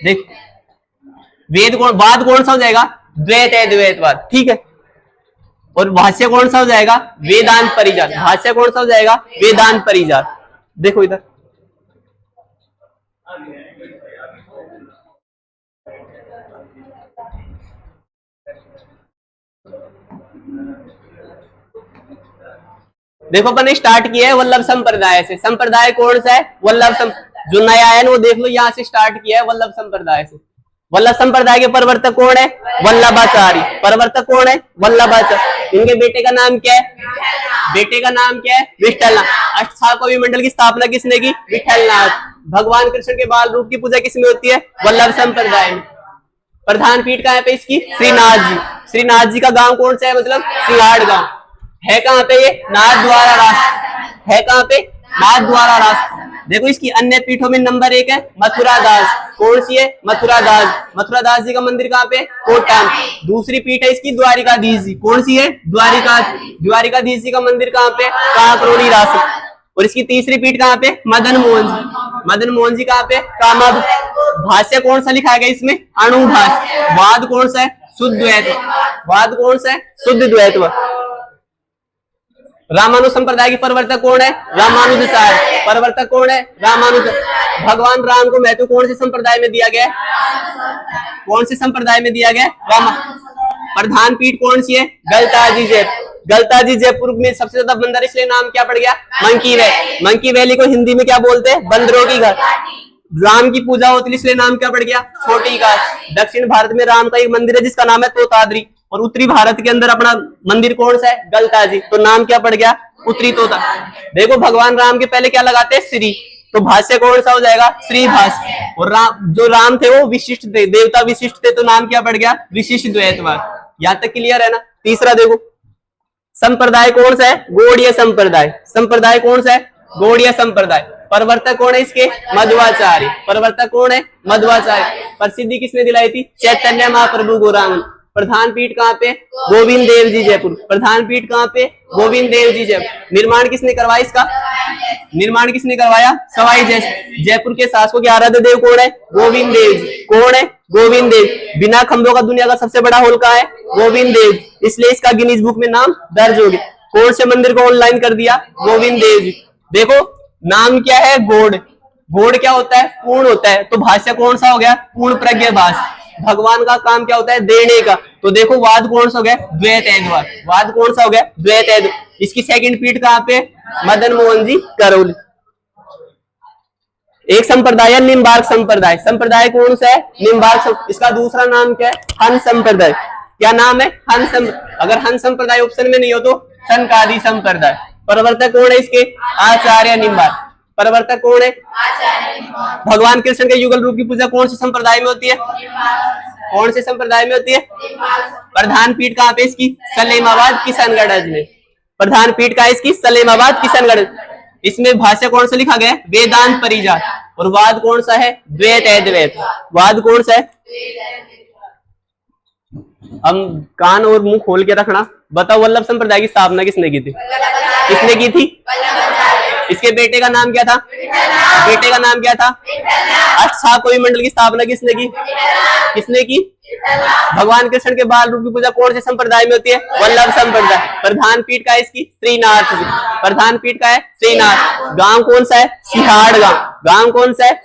Speaker 1: देख वेद कौन, वाद कौन सा हो जाएगा? द्वैत है, द्वैतवाद। ठीक है। और भाष्य कौन सा हो जाएगा? वेदांत परिजात। भाष्य कौन सा हो जाएगा? वेदांत परिजात। देखो इधर देखो अपन ने स्टार्ट किया है वल्लभ संप्रदाय से। संप्रदाय कौन सा है? वल्लभ। जो नया है ना वो देख लो, यहाँ से स्टार्ट किया है वल्लभ संप्रदाय से। वल्लभ संप्रदाय के प्रवर्तक कौन है? वल्लभाचार्य। प्रवर्तक कौन है? वल्लभाचार्य। इनके बेटे का नाम क्या है? बेटे का नाम क्या है? विठलनाथ। अष्टसालकवी मंडल की स्थापना किसने की? विठलनाथ। भगवान कृष्ण के बाल रूप की पूजा किसमें होती है? वल्लभ संप्रदाय में। प्रधान पीठ कहाँ पे इसकी? श्रीनाथ जी। श्रीनाथ जी का गांव कौन सा है? मतलब सिंगाड़ गांव है। कहाँ पे ये? नाथ द्वारा राष्ट्र है। कहाँ पे? नाथ द्वारा राष्ट्र। देखो इसकी अन्य पीठों में नंबर 1 है मथुरा दास। कौन सी है? मथुरा दास। मथुरा दास जी का मंदिर कहाँ पे? कोटा में। दूसरी पीठ है इसकी द्वारिकाधीश जी। कौन सी है? द्वारिकाधीश जी का मंदिर कहाँ पे? काकरोड़ी रास। और इसकी तीसरी पीठ कहाँ पे? मदन मोहन जी। मदन मोहन जी कहाँ पे? कामद। भाष्य कौन सा लिखा गया इसमें? अणुभाष्य। वाद कौन सा है? शुद्ध द्वैत। वाद कौन सा है? शुद्ध द्वैत। रामानुज संप्रदाय के प्रवर्तक कौन है? रामानुजाचार्य। प्रवर्तक कौन है? रामानुज। भगवान राम को महत्व कौन से संप्रदाय में दिया गया? कौन से संप्रदाय में दिया गया? राम। प्रधान पीठ कौन सी है? गलताजी जयपुर। गलताजी जयपुर में सबसे ज्यादा बंदर, इसलिए नाम क्या पड़ गया? Monkey valley. मंकी वैली को हिंदी में क्या बोलते हैं? बंदरों की घर। राम की पूजा होती है इसलिए नाम क्या पड़ गया? छोटी घाट। दक्षिण भारत में राम का एक मंदिर है जिसका नाम है तोताद्री। और उत्तरी भारत के अंदर अपना मंदिर कौन सा है? गलताजी। तो नाम क्या पड़ गया? उत्तरी तोता। देखो भगवान राम के पहले क्या लगाते हैं? श्री। तो भाष्य कौन सा हो जाएगा? श्री भाष्य। और जो राम थे वो विशिष्ट थे, देवता विशिष्ट थे, तो नाम क्या पड़ गया? विशिष्ट द्वैतवाद। यहां तक क्लियर है ना? तीसरा देखो संप्रदाय कौन सा है? गौड़ीय संप्रदाय। संप्रदाय कौन सा है? गौड़ीय संप्रदाय। प्रवर्तक कौन है इसके? मध्वाचार्य। प्रवर्तक कौन है? मध्वाचार्य। प्रसिद्धि किसने दिलाई थी? चैतन्य महाप्रभु गौरांग। प्रधान पीठ कहाँ पे? गोविंद देव जी जयपुर। प्रधान पीठ कहाँ पे? गोविंद देव जी जयपुर। निर्माण किसने करवाया इसका? निर्माण किसने करवाया? सवाई जयपुर के शासकों के आराध्य देव कौन है? गोविंद देव जी। कौन है? गोविंद देव। बिना खंभों का दुनिया का सबसे बड़ा हॉल कहाँ है? गोविंद देव। इसलिए इसका गिनीज बुक में नाम दर्ज हो गया। कौन से मंदिर को ऑनलाइन कर दिया? गोविंद देव जी। देखो नाम क्या है? गौड़। गौड़ क्या होता है? पूर्ण होता है। तो भाष्य कौन सा हो गया? पूर्ण प्रज्ञ भाष्य। भगवान का काम क्या होता है? देने का। तो देखो वाद कौन सा हो गया? द्वैत एद्वाद। वाद कौन सा हो गया? द्वैत एद्वाद। इसकी सेकंड पीठ कहाँ पे? मदन मोहन जी करौली। एक संप्रदाय है निम्बार्क संप्रदाय। संप्रदाय कौन सा है? निम्बार्क। इसका दूसरा नाम क्या है? हंस संप्रदाय। क्या नाम है? हंस। अगर हंस संप्रदाय ऑप्शन में नहीं हो तो सनकादि संप्रदाय। प्रवर्तक कौन है इसके? आचार्य निम्बार्क। प्रवर्तक कौन है? भगवान कृष्ण के युगल रूप की पूजा कौन से संप्रदाय में होती है? कौन से संप्रदाय में होती है? प्रधान पीठ कहाँ पे इसकी? सलेमाबाद किशनगढ़ में। प्रधान पीठ का इसकी सलेमाबाद किशनगढ़। इसमें भाष्य कौन सा लिखा गया? वेदांत परिजात। और वाद कौन सा है? द्वैत अद्वैत। वाद कौन सा है? हम कान और मुंह खोल के रखना। बताओ वल्लभ संप्रदाय की स्थापना किसने की थी? किसने की थी? इसके बेटे का नाम क्या था? बेटे का नाम क्या था? अच्छा, कोई मंडल की स्थापना किसने की? किसने की? भगवान कृष्ण के बाल रूप की पूजा कौन से संप्रदाय में होती है? वल्लभ संप्रदाय। प्रधान पीठ का है इसकी? श्रीनाथ जी। प्रधान पीठ का है श्रीनाथ। गांव कौन सा है? सिहाड़ गांव। गांव कौन सा है?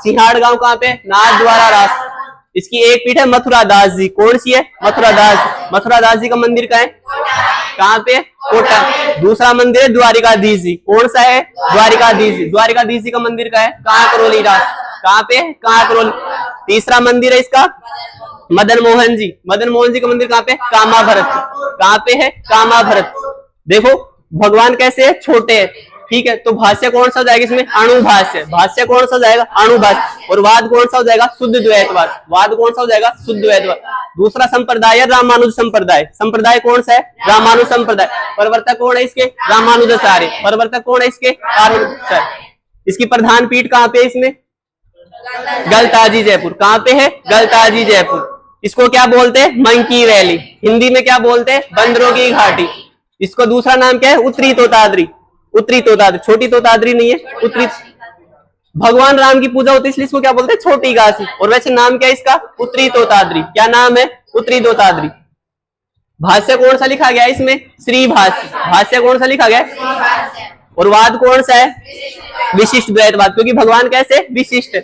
Speaker 1: सिहाड़ गांव। कहाँ पे? नाथ द्वारा राष्ट्र। इसकी एक पीठ है मथुरा दास जी। कौन सी है? मथुरा दास। मथुरा दास जी का मंदिर कहाँ है? कहाँ पे? कोटा। दूसरा मंदिर है द्वारिकाधीश जी। कौन सा है? द्वारिकाधीश जी। द्वारिकाधीश जी का मंदिर कहाँ है? कांकरोली राष्ट्र। कहाँ पे? कांकरोली। तीसरा मंदिर है इसका मदन मोहन जी। मदन मोहन जी का मंदिर कहाँ पे? कामा भरत। कहाँ पे है? कामा भरत। देखो भगवान कैसे है? छोटे है। ठीक है, तो भाष्य कौन सा हो जाएगा इसमें? अणुभाष्य। भाष्य कौन सा हो जाएगा? अणुभाष्य। और वाद कौन सा हो जाएगा? शुद्ध द्वैतवाद। वाद कौन सा हो जाएगा? शुद्ध द्वैतवाद। दूसरा संप्रदाय है रामानुज संप्रदाय। संप्रदाय कौन सा है? रामानुज संप्रदाय। प्रवर्तक कौन है इसके? रामानुजाचार्य। प्रवर्तक कौन है इसके? इसकी प्रधान पीठ कहाँ पे? इसमें गलताजी जयपुर। कहाँ पे है? गलताजी जयपुर। इसको क्या बोलते हैं? Monkey valley. हिंदी में क्या बोलते हैं? बंदरों की घाटी। इसको दूसरा नाम क्या है? उत्तरी तोताद्री। उत्तरी तोताद्री। छोटी तोताद्री नहीं है, उत्तरी। भगवान राम की पूजा होती है इसलिए इसको क्या बोलते हैं? छोटी काशी। और वैसे नाम क्या है इसका? उत्तरी तोताद्री। क्या नाम है? उत्तरी तोताद्री। भाष्य कौन सा लिखा गया है इसमें? श्री भाष्य। भाष्य कौन सा लिखा गया है? और वाद कौन सा है? विशिष्ट द्वैतवाद। क्योंकि भगवान कैसे? विशिष्ट।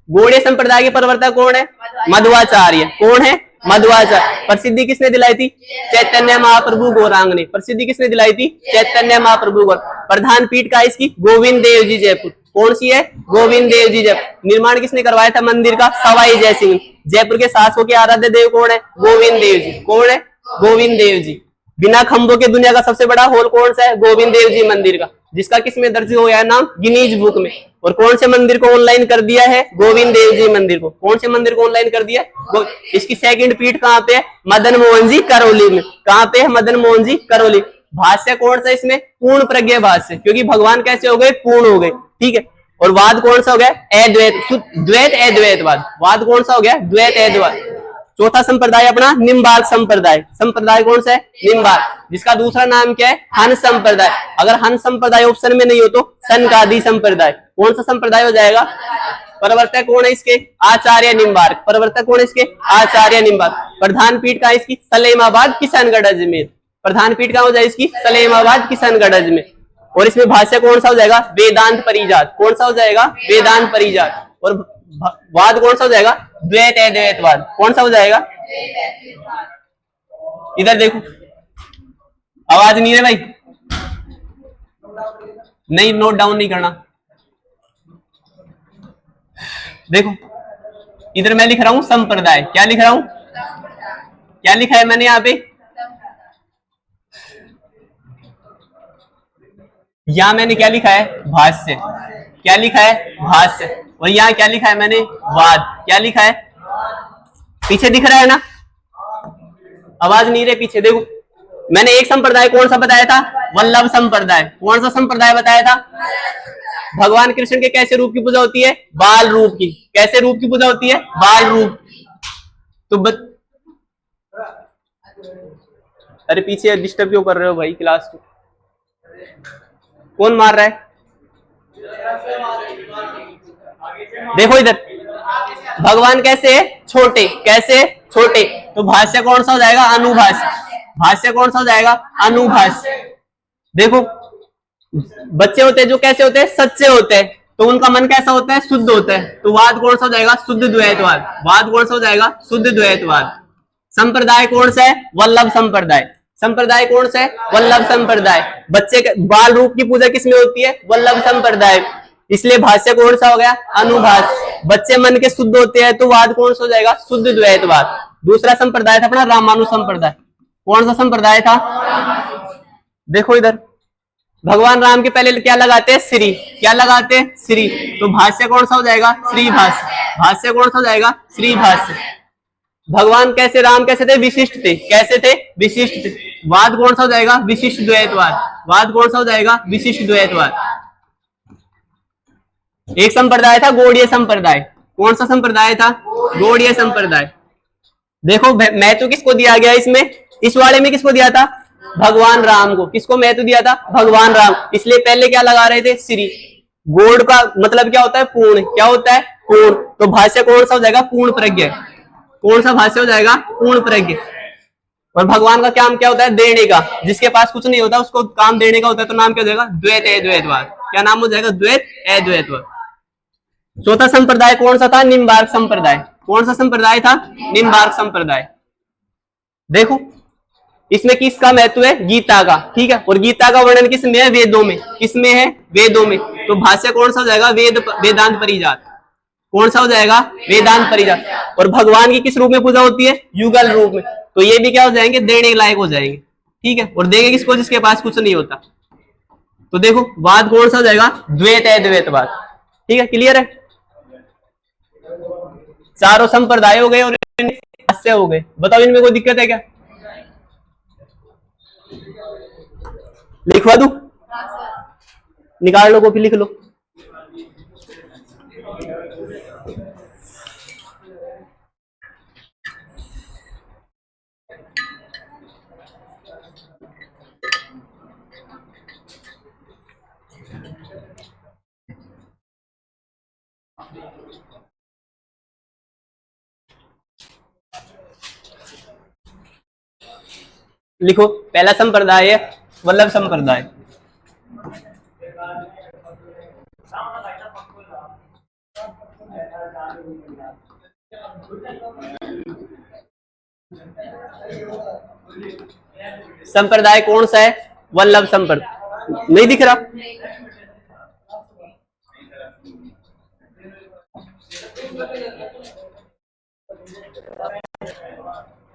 Speaker 1: गौड़ीय संप्रदाय के प्रवर्तक कौन है? मध्वाचार्य। कौन है? मध्वाचार्य। प्रसिद्धि किसने दिलाई थी? चैतन्य महाप्रभु गौरांग ने। प्रसिद्धि किसने दिलाई थी? चैतन्य महाप्रभु गौरांग। प्रधान पीठ का इसकी? गोविंद देव जी जयपुर। कौन सी है? गोविंद देव जी जयपुर। निर्माण किसने करवाया था मंदिर का? सवाई जयसिंह। जयपुर के शासकों के आराध्य देव कौन है? गोविंद देव जी। कौन है? गोविंद देव जी। बिना खंभों के दुनिया का सबसे बड़ा हॉल कौन सा है? गोविंद देव जी मंदिर का, जिसका किसमें दर्ज हो गया है नाम? गिनीज बुक में। और कौन से मंदिर को ऑनलाइन कर दिया है? गोविंद देव जी मंदिर को। कौन से मंदिर को ऑनलाइन कर दिया? इसकी सेकंड पीठ कहाँ पे है? मदन मोहन जी करौली में। कहाँ पे है? मदन मोहन जी करौली। भाष्य कौन सा इसमें? पूर्ण प्रज्ञ भाष्य। क्योंकि भगवान कैसे हो गए? पूर्ण हो गए। ठीक है। और वाद कौन सा हो गया? अद्वैत। द्वैत अद्वैतवाद। वाद कौन सा हो गया? द्वैत अद्वैत। चौथा संप्रदाय अपना निम्बार्क संप्रदाय। संप्रदाय कौन सा है? निम्बार्क। जिसका दूसरा नाम क्या है? हंस संप्रदाय। अगर हंस संप्रदाय ऑप्शन में नहीं हो तो सनकादि संप्रदाय। कौन सा संप्रदाय हो जाएगा? प्रवर्तक कौन है इसके? आचार्य निम्बार्क। प्रवर्तक कौन है इसके? आचार्य निम्बार्क। प्रधान पीठ का इसकी? सलेमाबाद किशनगढ़ अजमेर। प्रधान पीठ का हो जाए इसकी? सलेमाबाद किशनगढ़ अजमेर। और इसमें भाष्य कौन सा हो जाएगा? वेदांत परिजात। कौन सा हो जाएगा? वेदांत परिजात। और वाद कौन सा हो जाएगा? द्वैत अद्वैतवाद। कौन सा हो जाएगा? इधर देखो, आवाज नहीं है भाई। नहीं, नोट डाउन नहीं करना। देखो इधर मैं लिख रहा हूं संप्रदाय। क्या लिख रहा हूं? क्या लिखा है मैंने यहाँ पे? यहां मैंने क्या लिखा है? भाष्य। क्या लिखा है? भाष्य। और यहाँ क्या लिखा है मैंने? वाद। क्या लिखा है? पीछे दिख रहा है ना? आवाज नहीं रही पीछे। देखो मैंने एक संप्रदाय कौन सा बताया था? वल्लभ संप्रदाय। कौन सा संप्रदाय बताया था? भगवान कृष्ण के कैसे रूप की पूजा होती है? बाल रूप की। कैसे रूप की पूजा होती है? बाल रूप। तो अरे पीछे डिस्टर्ब क्यों कर रहे हो भाई क्लास को? कौन मार रहा है? देखो इधर, भगवान कैसे है? छोटे। कैसे? छोटे। तो भाष्य कौन सा हो जाएगा? अनुभाष्य। भाष्य कौन सा हो जाएगा? अनुभाष्य। देखो बच्चे होते हैं जो कैसे होते हैं? सच्चे होते हैं। तो उनका मन कैसा होता है? शुद्ध होता है। तो वाद कौन सा हो जाएगा? शुद्ध द्वैतवाद। वाद कौन सा हो जाएगा? शुद्ध द्वैतवाद। संप्रदाय कौन सा है? वल्लभ संप्रदाय। संप्रदाय कौन सा है? वल्लभ संप्रदाय। बच्चे बाल रूप की पूजा किसमें होती है? वल्लभ संप्रदाय। इसलिए भाष्य कौन सा हो गया? अनुभाष्य। बच्चे मन के शुद्ध होते हैं तो वाद कौन सा हो जाएगा? शुद्ध द्वैतवाद। दूसरा संप्रदाय था अपना रामानु संप्रदाय। कौन सा संप्रदाय था? देखो इधर, भगवान राम के पहले क्या लगाते हैं? श्री। क्या लगाते हैं? श्री। तो भाष्य कौन सा हो जाएगा? श्री भाष्य। भाष्य कौन सा हो जाएगा? श्री भाष्य। भगवान कैसे, राम कैसे थे? विशिष्ट थे। कैसे थे? विशिष्ट थे। वाद कौन सा हो जाएगा? विशिष्ट द्वैतवाद। वाद कौन सा हो जाएगा? विशिष्ट द्वैतवाद। एक संप्रदाय था गौड़ीय संप्रदाय। कौन सा संप्रदाय था? गौड़ीय संप्रदाय। देखो महत्व किसको दिया गया इसमें? इस वाले में किसको दिया था? भगवान राम को। किसको महत्व दिया था? भगवान राम। इसलिए पहले क्या लगा रहे थे? श्री। गौड़ का मतलब क्या होता है? पूर्ण। क्या होता है? पूर्ण। तो भाष्य कौन सा हो जाएगा? पूर्ण प्रज्ञ। कौन सा भाष्य हो जाएगा? पूर्ण प्रज्ञ। और भगवान का काम क्या होता है? देने का। जिसके पास कुछ नहीं होता उसको काम देने का होता है, तो नाम क्या हो जाएगा? द्वैत अद्वैतवाद। क्या नाम हो जाएगा? द्वैत अद्वैतवाद। चौथा संप्रदाय कौन सा था? निम्बार्क संप्रदाय। कौन सा संप्रदाय था? निम्बार्क संप्रदाय। देखो इसमें किसका महत्व है? गीता का। ठीक है, और गीता का वर्णन किसमें है? वेदों में। किसमें है? वेदों में। तो भाष्य कौन सा हो जाएगा? वेदांत परिजात। कौन सा हो जाएगा? वेदांत परिजात। और भगवान की किस रूप में पूजा होती है? युगल रूप में। तो ये भी क्या हो जाएंगे? देने लायक हो जाएंगे। ठीक है, और देंगे किसको? जिसके पास कुछ नहीं होता। तो देखो वाद कौन सा हो जाएगा? द्वैत अद्वैतवाद। ठीक है, क्लियर है? चारों संप्रदाय हो गए और भाष्य हो गए। बताओ इनमें कोई दिक्कत है क्या? लिखवा दूं? निकाल लो कॉपी, लिख लो। लिखो, पहला संप्रदाय है वल्लभ संप्रदाय। संप्रदाय कौन सा है? वल्लभ संप्रदाय। नहीं दिख रहा?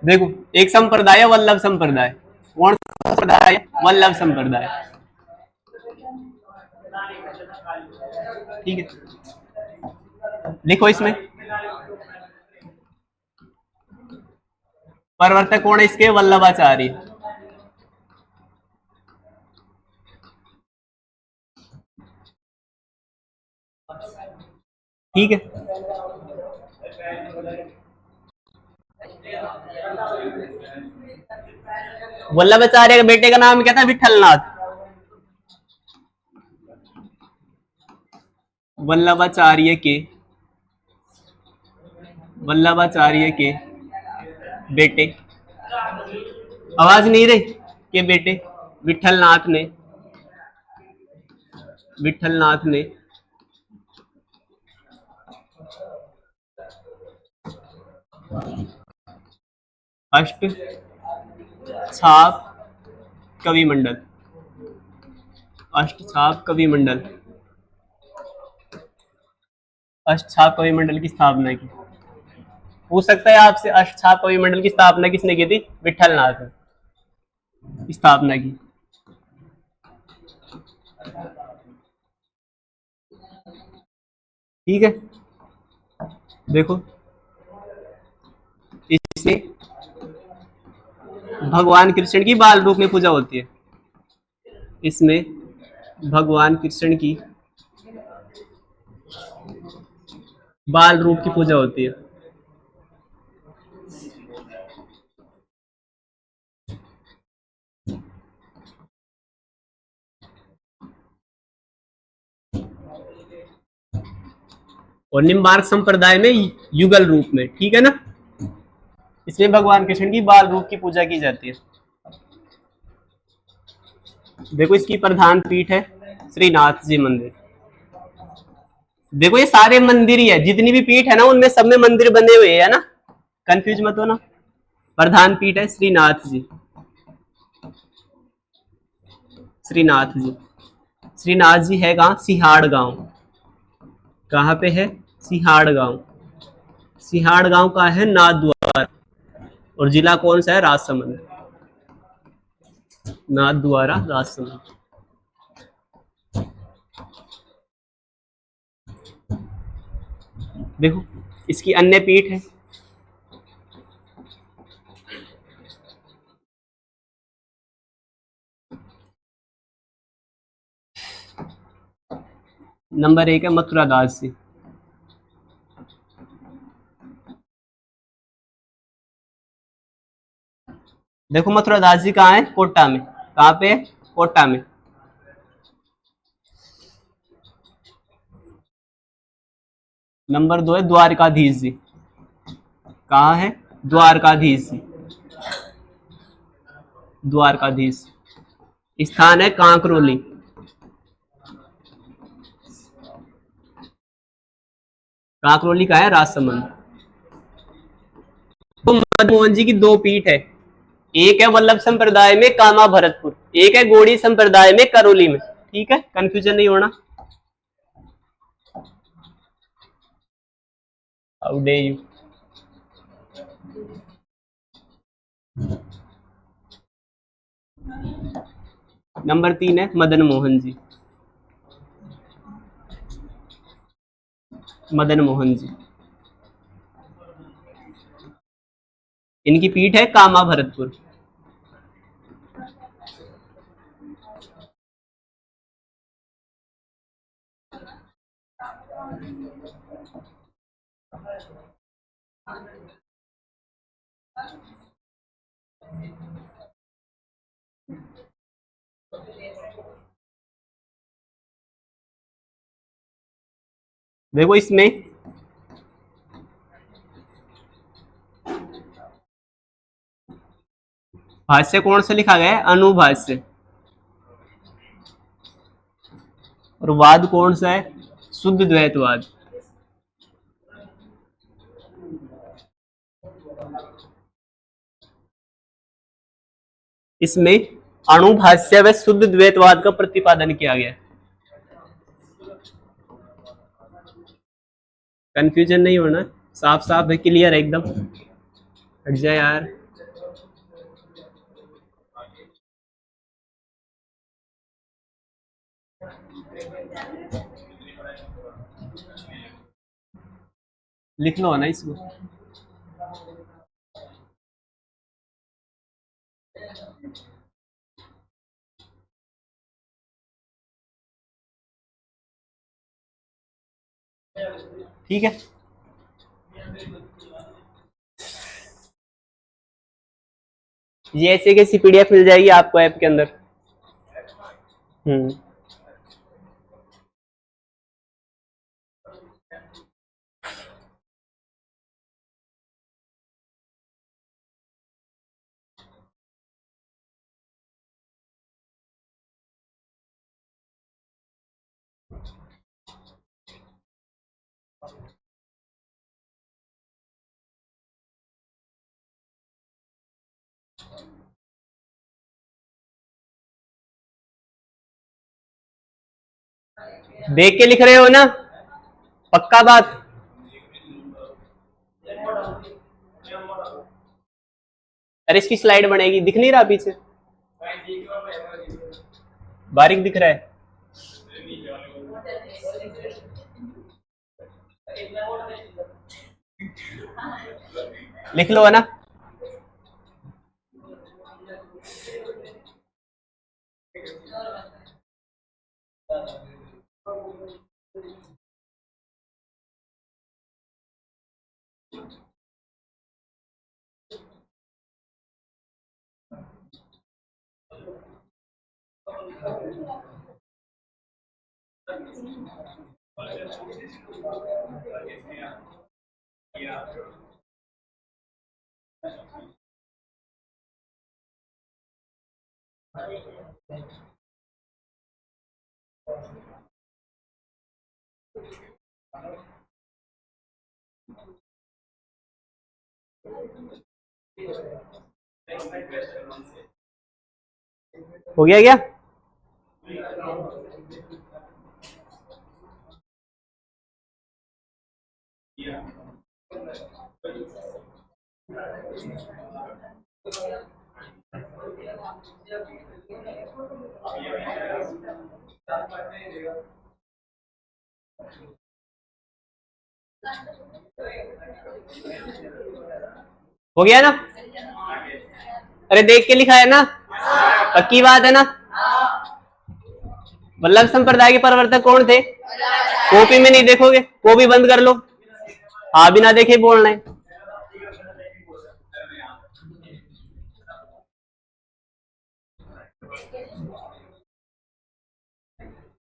Speaker 1: देखो एक संप्रदाय है वल्लभ संप्रदाय। कौन सा संप्रदाय है? वल्लभ संप्रदाय। ठीक है, लिखो इसमें प्रवर्तक कौन है इसके? वल्लभाचार्य। ठीक है, वल्लभाचार्य के बेटे का नाम क्या था? विठलनाथ। वल्लभाचार्य के बेटे, आवाज नहीं रही, के बेटे विठलनाथ ने अष्ट छाप कवि मंडल, अष्टछाप कवि मंडल की स्थापना की। पूछ सकता है आपसे, अष्टछाप कवि मंडल की स्थापना किसने की थी? विठलनाथ ने स्थापना की। ठीक है, देखो इसमें भगवान कृष्ण की बाल रूप में पूजा होती है। इसमें भगवान कृष्ण की बाल रूप की पूजा होती है। और निम्बार्क संप्रदाय में युगल रूप में। ठीक है ना? इसमें भगवान कृष्ण की बाल रूप की पूजा की जाती है। देखो इसकी प्रधान पीठ है श्रीनाथ जी मंदिर। देखो ये सारे मंदिर ही है, जितनी भी पीठ है ना उनमें सब में मंदिर बने हुए है ना, कंफ्यूज मत हो ना। प्रधान पीठ है श्रीनाथ जी, श्रीनाथ जी। श्रीनाथ जी है कहाँ? सिहाड़ गांव। कहाँ पे है? सिहाड़ गांव। सिहाड़ गांव का है नाथद्वारा, और जिला कौन सा है? राजसमंद। नाथद्वारा राजसमंद। देखो इसकी अन्य पीठ है, नंबर 1 है मथुरा दास जी। देखो मथुरा दास जी कहाँ है? कोटा में। कहाँ पे है? कोटा में। नंबर 2 है द्वारकाधीश जी। कहाँ है? द्वारकाधीश जी। द्वारकाधीश। स्थान है कांकरोली। कांकरोली का है राजसमंद। तो मदन जी की दो पीठ है, एक है वल्लभ संप्रदाय में कामा भरतपुर, एक है गौड़ी संप्रदाय में करौली में। ठीक है, कंफ्यूजन नहीं होना। How day you. नंबर 3 है मदन मोहन जी। मदन मोहन जी, इनकी पीठ है कामा भरतपुर। देखो इसमें भाष्य कौन सा लिखा गया है? अनुभाष्य। और वाद कौन सा है? शुद्ध द्वैतवाद। इसमें अणुभाष्य व शुद्ध द्वैतवाद का प्रतिपादन किया गया। कंफ्यूजन नहीं होना, साफ साफ है, क्लियर है एकदम। हट जाए यार। लिख लो ना इसमें। ठीक है, ये ऐसे कैसी पीडीएफ मिल जाएगी आपको ऐप के अंदर। हम्म। देख के लिख रहे हो ना? पक्का बात? अरे इसकी स्लाइड बनेगी, दिख नहीं रहा पीछे? बारीक दिख रहा है। लिख लो है ना? हो गया क्या? हो गया ना? अरे देख के लिखा है ना? पक्की बात है ना? वल्लभ संप्रदाय के प्रवर्तक कौन थे? कॉपी में नहीं देखोगे, कॉपी बंद कर लो, हाँ बिना देखे बोलना है।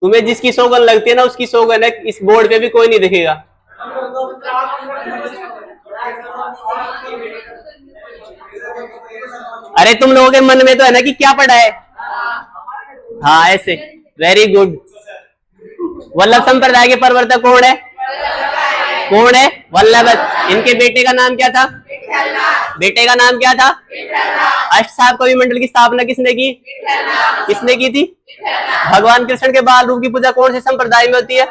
Speaker 1: तुम्हें जिसकी सौगंध लगती है ना उसकी सौगंध है, इस बोर्ड पे भी कोई नहीं दिखेगा। अरे तुम लोगों के मन में तो है ना कि क्या पढ़ा है। हाँ ऐसे, वेरी गुड। वल्लभ संप्रदाय के प्रवर्तक कौन है? कौन है? वल्लभ। इनके बेटे का नाम क्या था? बेटे का नाम क्या था? अष्टसाप कवि मंडल की स्थापना किसने की? किसने की थी? भगवान कृष्ण के बाल रूप की पूजा कौन से संप्रदाय में होती है?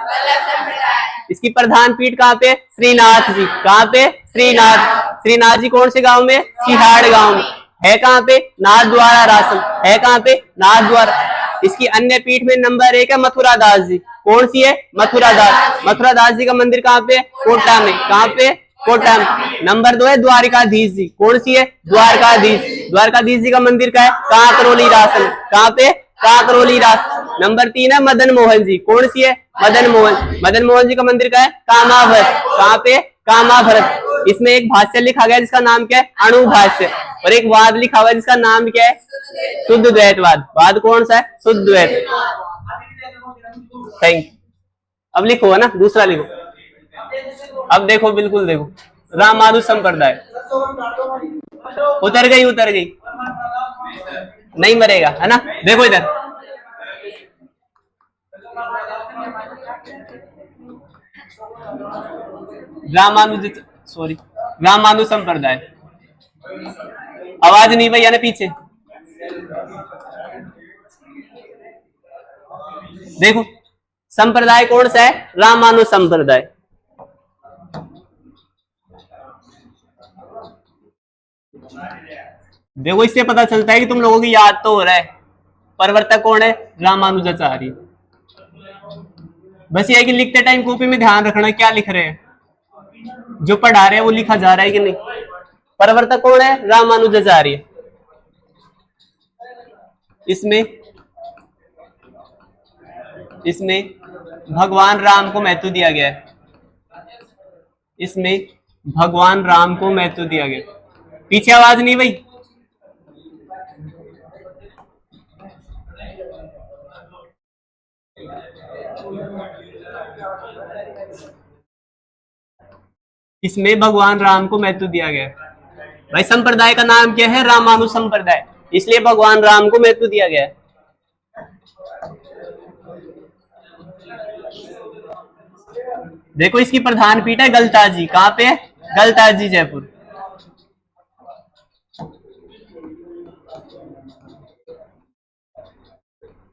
Speaker 1: इसकी प्रधान पीठ कहाँ पे? श्रीनाथ जी। कहाँ पे? श्रीनाथ। श्रीनाथ जी कौन से गांव में? सिहाड़ गांव में। है कहाँ पे? नाथ द्वारा रासम। है कहाँ पे? नाथ द्वारा। इसकी अन्य पीठ में नंबर 1 है मथुरा दास जी। कौन सी है? मथुरा दास। मथुरा दास जी का मंदिर कहाँ पे? कोटा में। कहाँ पे? कोटा में। नंबर 2 है द्वारिकाधीश जी। कौन सी है? द्वारकाधीश। द्वारकाधीश जी का मंदिर का है? कांकरोली रासम। कहाँ पे? काकरोली रास। नंबर 3 है मदन मोहन जी। कौन सी है? मदन मोहन। मदन मोहन जी का मंदिर का है? कामाभरत। कहाँ पे? कामाभरत। इसमें एक भाष्य लिखा गया जिसका नाम क्या है? अणुभाष्य। और एक वाद लिखा हुआ है जिसका नाम क्या है? शुद्ध द्वैतवाद। वाद कौन सा है? शुद्ध द्वैत। Thank you. अब लिखो है ना, दूसरा लिखो। अब देखो, बिल्कुल देखो, रामानुज संप्रदाय। उतर गई, उतर गई, नहीं मरेगा है ना। देखो इधर, रामानुज, सॉरी, रामानुज संप्रदाय। आवाज नहीं भैया ना पीछे। देखो संप्रदाय कौन सा है? रामानुज संप्रदाय। देखो इससे पता चलता है कि तुम लोगों की याद तो हो रहा है। प्रवर्तक कौन है? रामानुजाचार्य। बस ये है कि लिखते टाइम कॉपी में ध्यान रखना क्या लिख रहे हैं, जो पढ़ा रहे हैं वो लिखा जा रहा है कि नहीं। प्रवर्तक कौन है? रामानुजाचार्य। इसमें इसमें भगवान राम को महत्व दिया गया है। इसमें भगवान राम को महत्व दिया गया। पीछे आवाज नहीं भाई। इसमें भगवान राम को महत्व दिया गया है। भाई संप्रदाय का नाम क्या है? रामानुज संप्रदाय, इसलिए भगवान राम को महत्व दिया गया है। देखो इसकी प्रधान पीठ है गलताजी। कहाँ पे है? गलताजी, जयपुर।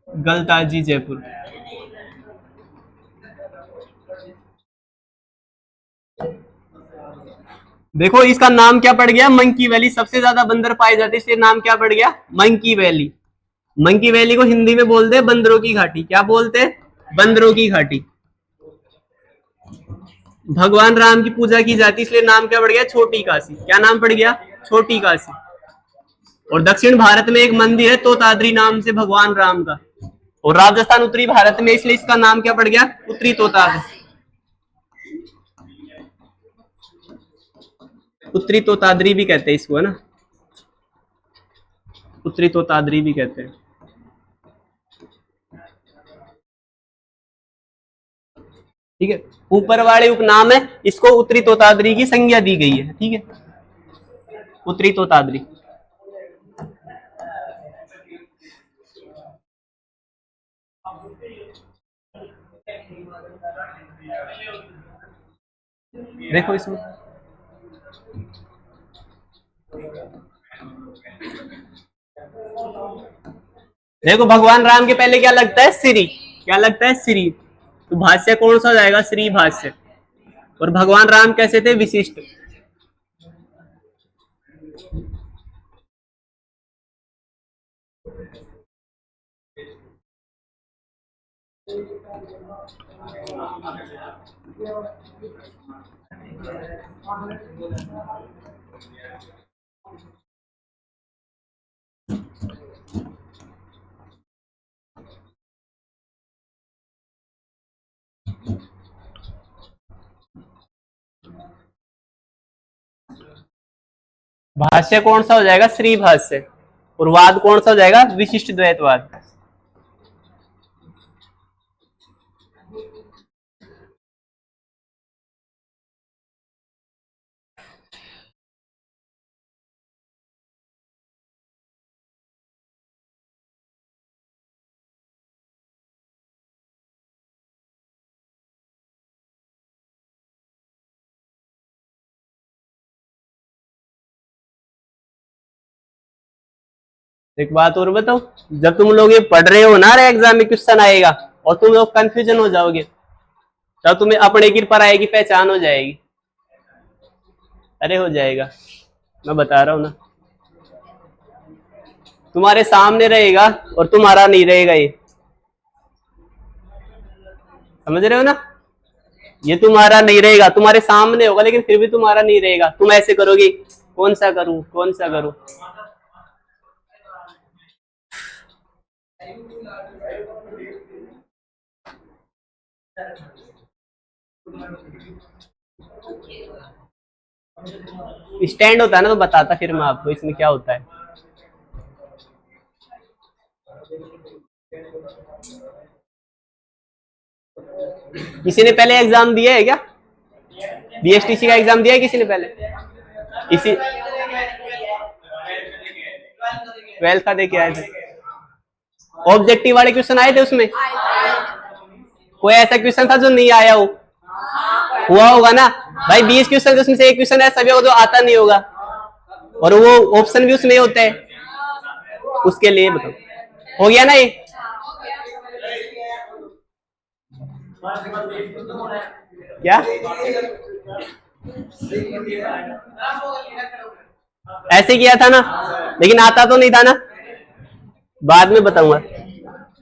Speaker 1: गलताजी, जयपुर। देखो इसका नाम क्या पड़ गया? Monkey valley. सबसे ज्यादा बंदर पाए जाते, इसलिए नाम क्या पड़ गया? Monkey valley. मंकी वैली को हिंदी में बोलते हैं बंदरों की घाटी। क्या बोलते हैं? बंदरों की घाटी। भगवान राम की पूजा की जाती, इसलिए नाम क्या पड़ गया? छोटी काशी। क्या नाम पड़ गया? छोटी काशी। और दक्षिण भारत में एक मंदिर है तोताद्री नाम से भगवान राम का। और राजस्थान उत्तरी भारत में, इसलिए इसका नाम क्या पड़ गया? उत्तरी तोताद्री। उत्तरी तोताद्री भी कहते हैं इसको, है ना। उत्तरी तोताद्री भी कहते हैं। ठीक है, ऊपर वाले उपनाम है, इसको उत्तरी तोताद्री की संज्ञा दी गई है। ठीक है, उत्तरी तोताद्री। देखो इसमें देखो भगवान राम के पहले क्या लगता है, श्री, क्या लगता है, श्री, तो भाष्य कौन सा हो जाएगा, श्री भाष्य। और भगवान राम कैसे थे, विशिष्ट। भाष्य कौन सा हो जाएगा, श्री भाष्य। और वाद कौन सा हो जाएगा, विशिष्ट द्वैतवाद। एक बात और बताओ, जब तुम लोग ये पढ़ रहे हो ना, एग्जाम में क्वेश्चन आएगा और तुम लोग कंफ्यूजन हो जाओगे, तब तुम्हें अपने की पराये की पहचान हो जाएगी। अरे हो जाएगा, मैं बता रहा हूं ना, तुम्हारे सामने रहेगा और तुम्हारा नहीं रहेगा, ये समझ रहे हो ना, ये तुम्हारा नहीं रहेगा, तुम्हारे सामने होगा लेकिन फिर भी तुम्हारा नहीं रहेगा। तुम ऐसे करोगे, कौन सा करूं, कौन सा करूं। स्टैंड होता है ना तो बताता फिर मैं आपको इसमें क्या होता है। किसी ने पहले एग्जाम दिया है क्या, बीएसटीसी का एग्जाम दिया है किसी ने पहले, इसी 12th का दे के आए थे, ऑब्जेक्टिव वाले क्वेश्चन आए थे उसमें, कोई ऐसा क्वेश्चन था जो नहीं आया हो, हुआ होगा ना भाई, 20 क्वेश्चन उसमें से एक क्वेश्चन ऐसा भी होगा जो आता नहीं होगा, और वो ऑप्शन भी उसमें होते हैं, उसके लिए बताओ, हो गया ना ये। क्या ऐसे किया था ना, लेकिन आता तो नहीं था ना, बाद में बताऊंगा।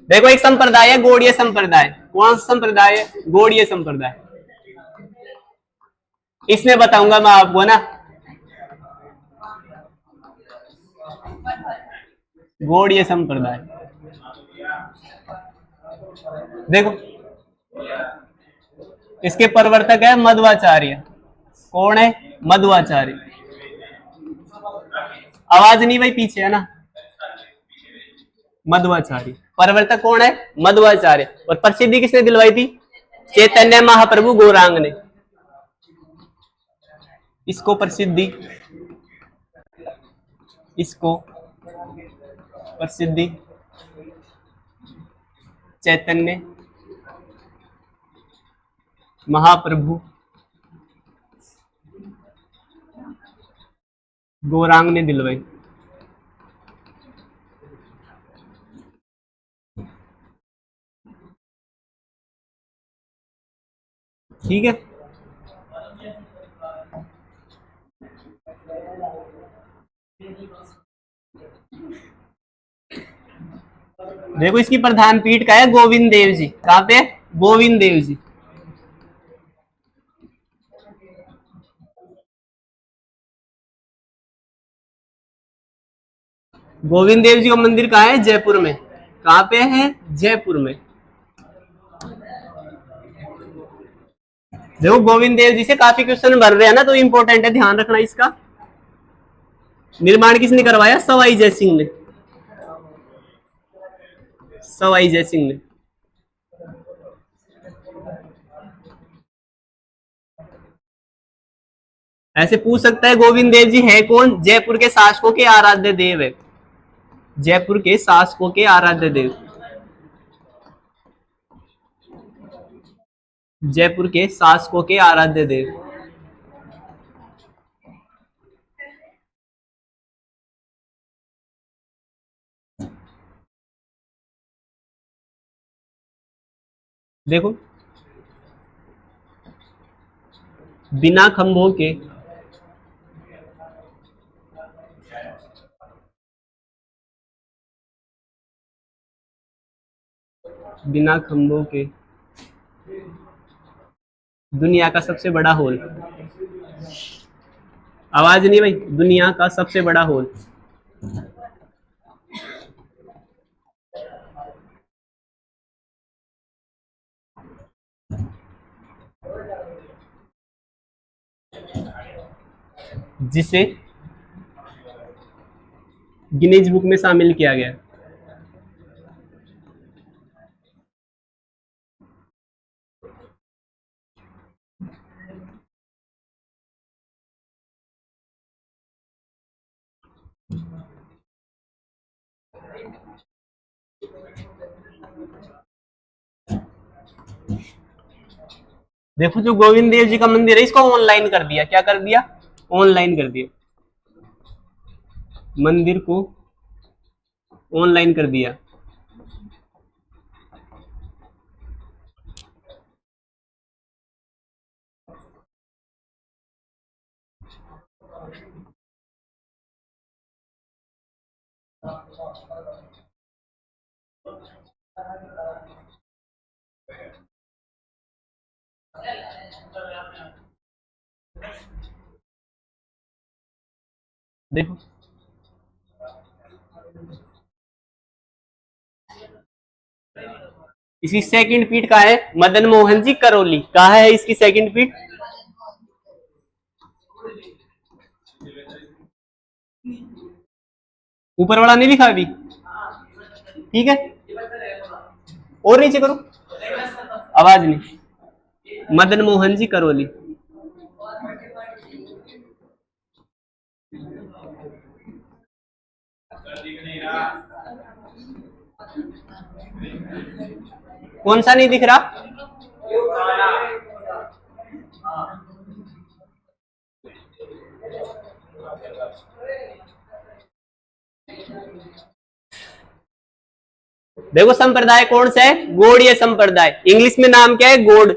Speaker 1: देखो एक संप्रदाय है गौड़ीय संप्रदाय, कौन सा संप्रदाय है, गौड़ीय संप्रदाय, इसमें बताऊंगा मैं आपको ना, गौड़ीय संप्रदाय। देखो इसके प्रवर्तक है मध्वाचार्य, कौन है, मध्वाचार्य। आवाज नहीं भाई पीछे है ना, मध्वाचार्य। प्रवर्तक कौन है, मध्वाचार्य। और प्रसिद्धि किसने दिलवाई थी, चैतन्य महाप्रभु गौरांग ने, इसको प्रसिद्धि, इसको प्रसिद्धि चैतन्य महाप्रभु गौरांग ने दिलवाई। ठीक है, देखो इसकी प्रधान पीठ का है गोविंद देव जी, कहां पे, गोविंद देव जी। गोविंद देव जी का मंदिर कहाँ है, जयपुर में। कहाँ पे है, जयपुर में। देखो गोविंद देव जी से काफी क्वेश्चन भर रहे हैं ना, तो इंपॉर्टेंट है, ध्यान रखना इसका। निर्माण किसने करवाया, सवाई जय सिंह ने, सवाई जय सिंह ने। ऐसे पूछ सकता है गोविंद देव जी है कौन, जयपुर के शासकों के आराध्य देव है, जयपुर के शासकों के आराध्य देव, जयपुर के शासकों के आराध्य देव। देखो, बिना खंभों के बिना खंभों के दुनिया का सबसे बड़ा होल। आवाज नहीं भाई, दुनिया का सबसे बड़ा होल। जिसे गिनीज बुक में शामिल किया गया। देखो, जो गोविंद देव जी का मंदिर है, इसको ऑनलाइन कर दिया। क्या कर दिया? ऑनलाइन कर दिया। मंदिर को ऑनलाइन कर दिया। देखो, इसकी सेकंड पीठ कहाँ है? मदन मोहन जी करौली। कहाँ है इसकी सेकंड पीठ? ऊपर वाला नहीं लिखा अभी? ठीक है, और नीचे करो। आवाज नहीं। मदन मोहन जी करौली। कौन सा नहीं दिख रहा? देखो, संप्रदाय कौन सा है? गौड़ीय संप्रदाय। इंग्लिश में नाम क्या है? गॉड।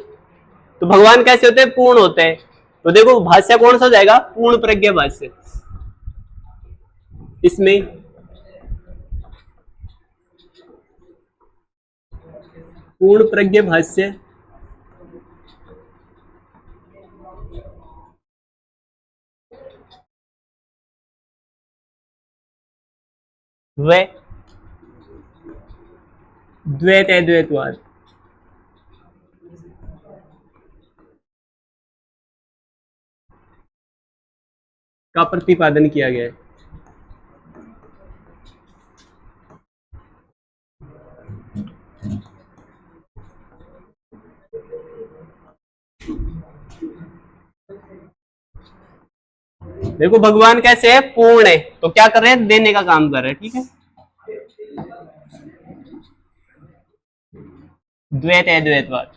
Speaker 1: तो भगवान कैसे होते हैं? पूर्ण होते हैं। तो देखो, भाष्य कौन सा हो जाएगा? पूर्ण प्रज्ञा भाष्य। इसमें पूर्ण प्रज्ञा भाष्य व द्वैत अद्वैतवाद का प्रतिपादन किया गया है। देखो, भगवान कैसे है? पूर्ण है। तो क्या कर रहे हैं? देने का काम कर रहे हैं। ठीक है, द्वैत अद्वैतवाद।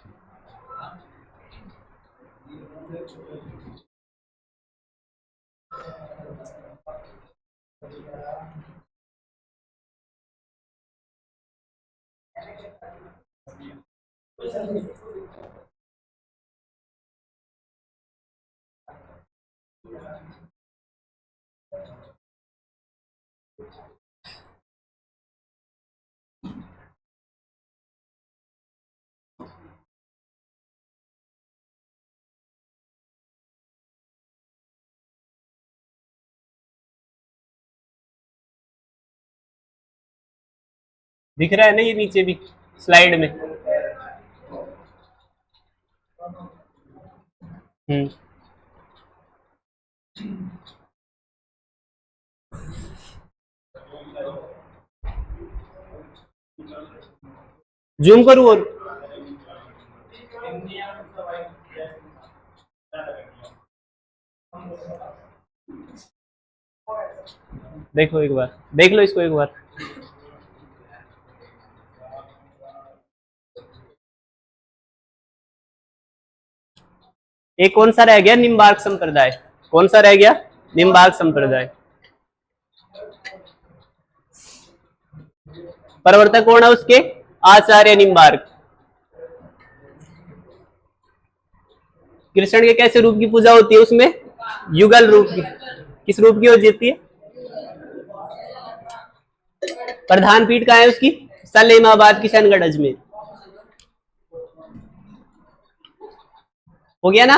Speaker 1: दिख रहा है ना ये नीचे भी स्लाइड में? हम्म। जूम करूं और देखो, एक बार देख लो इसको एक बार। एक कौन सा रह गया? निम्बार्क संप्रदाय। कौन सा रह गया? निम्बार्क संप्रदाय। प्रवर्तक कौन है उसके? आचार्य निम्बार्क। कृष्ण के कैसे रूप की पूजा होती है उसमें? युगल रूप की। किस रूप की हो जाती है? प्रधान पीठ कहाँ है उसकी? सलेमाबाद किशनगढ़ अजमेर। हो गया ना?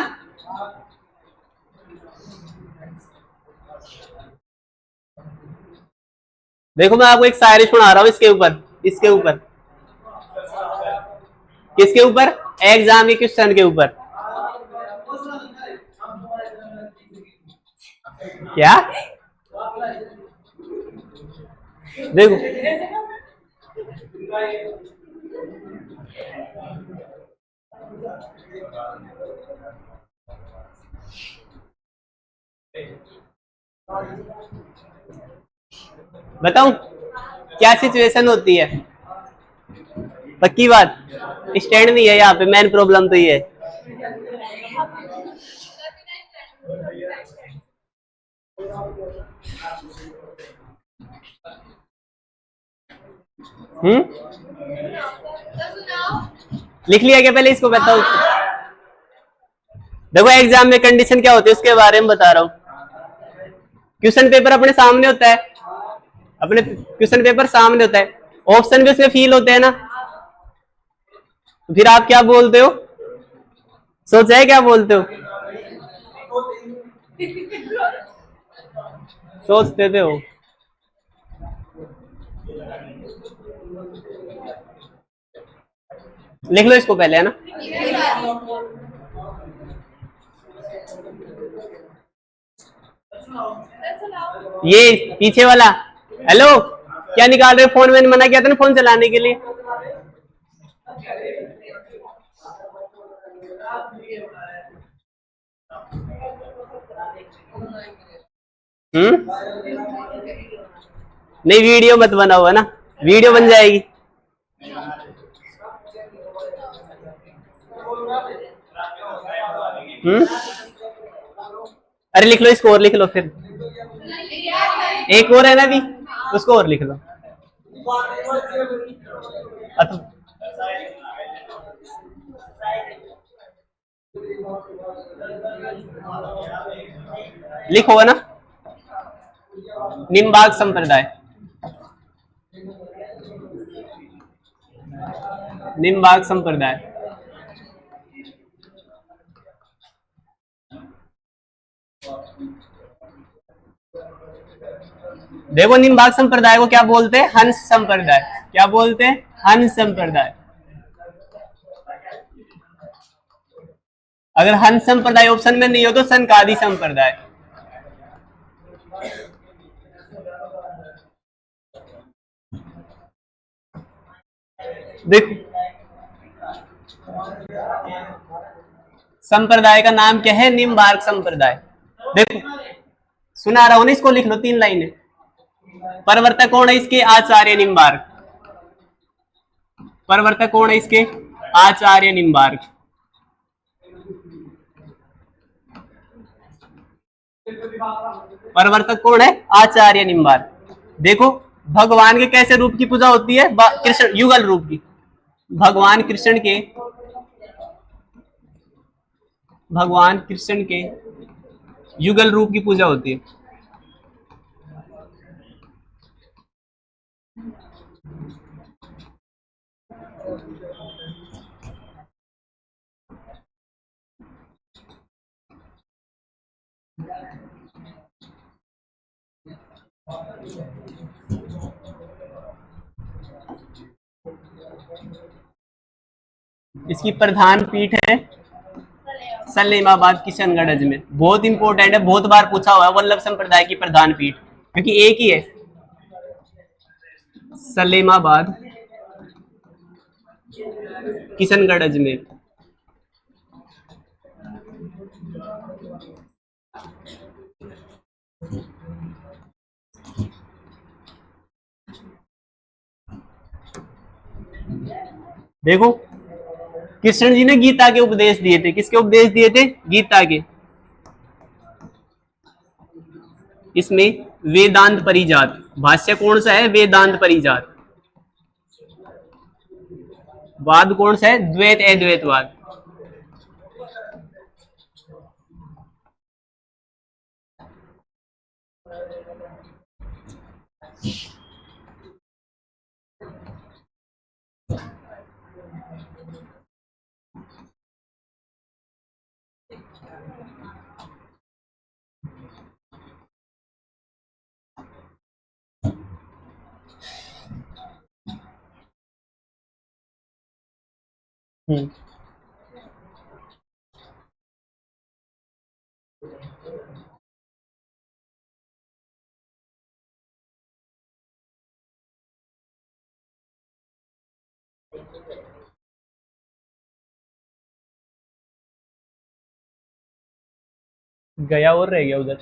Speaker 1: देखो मैं आपको एक शायरी सुना रहा हूं इसके ऊपर, इसके ऊपर। किसके ऊपर? एग्जाम के क्वेश्चन के ऊपर। क्या? देखो बताऊं क्या सिचुएशन होती है? पक्की बात, स्टैंड नहीं है यहाँ पे, मेन प्रॉब्लम तो ये है। लिख लिया क्या? पहले इसको बताओ। देखो एग्जाम में कंडीशन क्या होती है उसके बारे में बता रहा हूं। क्वेश्चन पेपर अपने सामने होता है, अपने क्वेश्चन पेपर सामने होता है, ऑप्शन भी उसमें फील होते हैं ना, फिर आप क्या बोलते हो? सोचा है क्या बोलते हो? सोचते थे हो। लिख लो इसको पहले, है ना? ये पीछे वाला, हेलो क्या निकाल रहे हो? फोन मैंने मना किया था ना फोन चलाने के लिए। नहीं वीडियो मत बनाओ, है ना? वीडियो बन जाएगी। अरे लिख लो इसको, और लिख लो फिर, एक और है ना भी, उसको और लिख लो। लिखो, है ना? निम्बार्क संप्रदाय, निम्बार्क संप्रदाय। देखो निम्बार्क संप्रदाय को क्या बोलते हैं? हंस संप्रदाय। क्या बोलते हैं? हंस संप्रदाय। अगर हंस संप्रदाय ऑप्शन में नहीं हो तो सनकादि संप्रदाय। देखो संप्रदाय का नाम क्या है? निम्बार्क संप्रदाय। देखो सुना रहा हूं ना, इसको लिख लो 3 लाइनें। प्रवर्तक कौन है इसके? आचार्य निम्बार्क। प्रवर्तक कौन है इसके? आचार्य निम्बार्क। प्रवर्तक कौन है? आचार्य निम्बार्क। देखो भगवान के कैसे रूप की पूजा होती है? कृष्ण युगल रूप की। भगवान कृष्ण के, भगवान कृष्ण के युगल रूप की पूजा होती है। इसकी प्रधान पीठ है सलेमाबाद किशनगढ़ अजमेर। बहुत इंपॉर्टेंट है, बहुत बार पूछा हुआ है वल्लभ संप्रदाय की प्रधान पीठ, क्योंकि एक ही है, सलेमाबाद किशनगढ़ अजमेर। देखो कृष्ण जी ने गीता के उपदेश दिए थे। किसके उपदेश दिए थे? गीता के। इसमें वेदांत परिजात भाष्य कौन सा है? वेदांत परिजात। वाद कौन सा है? द्वैत अद्वैतवाद। हम्म। गया और रह गया उधर।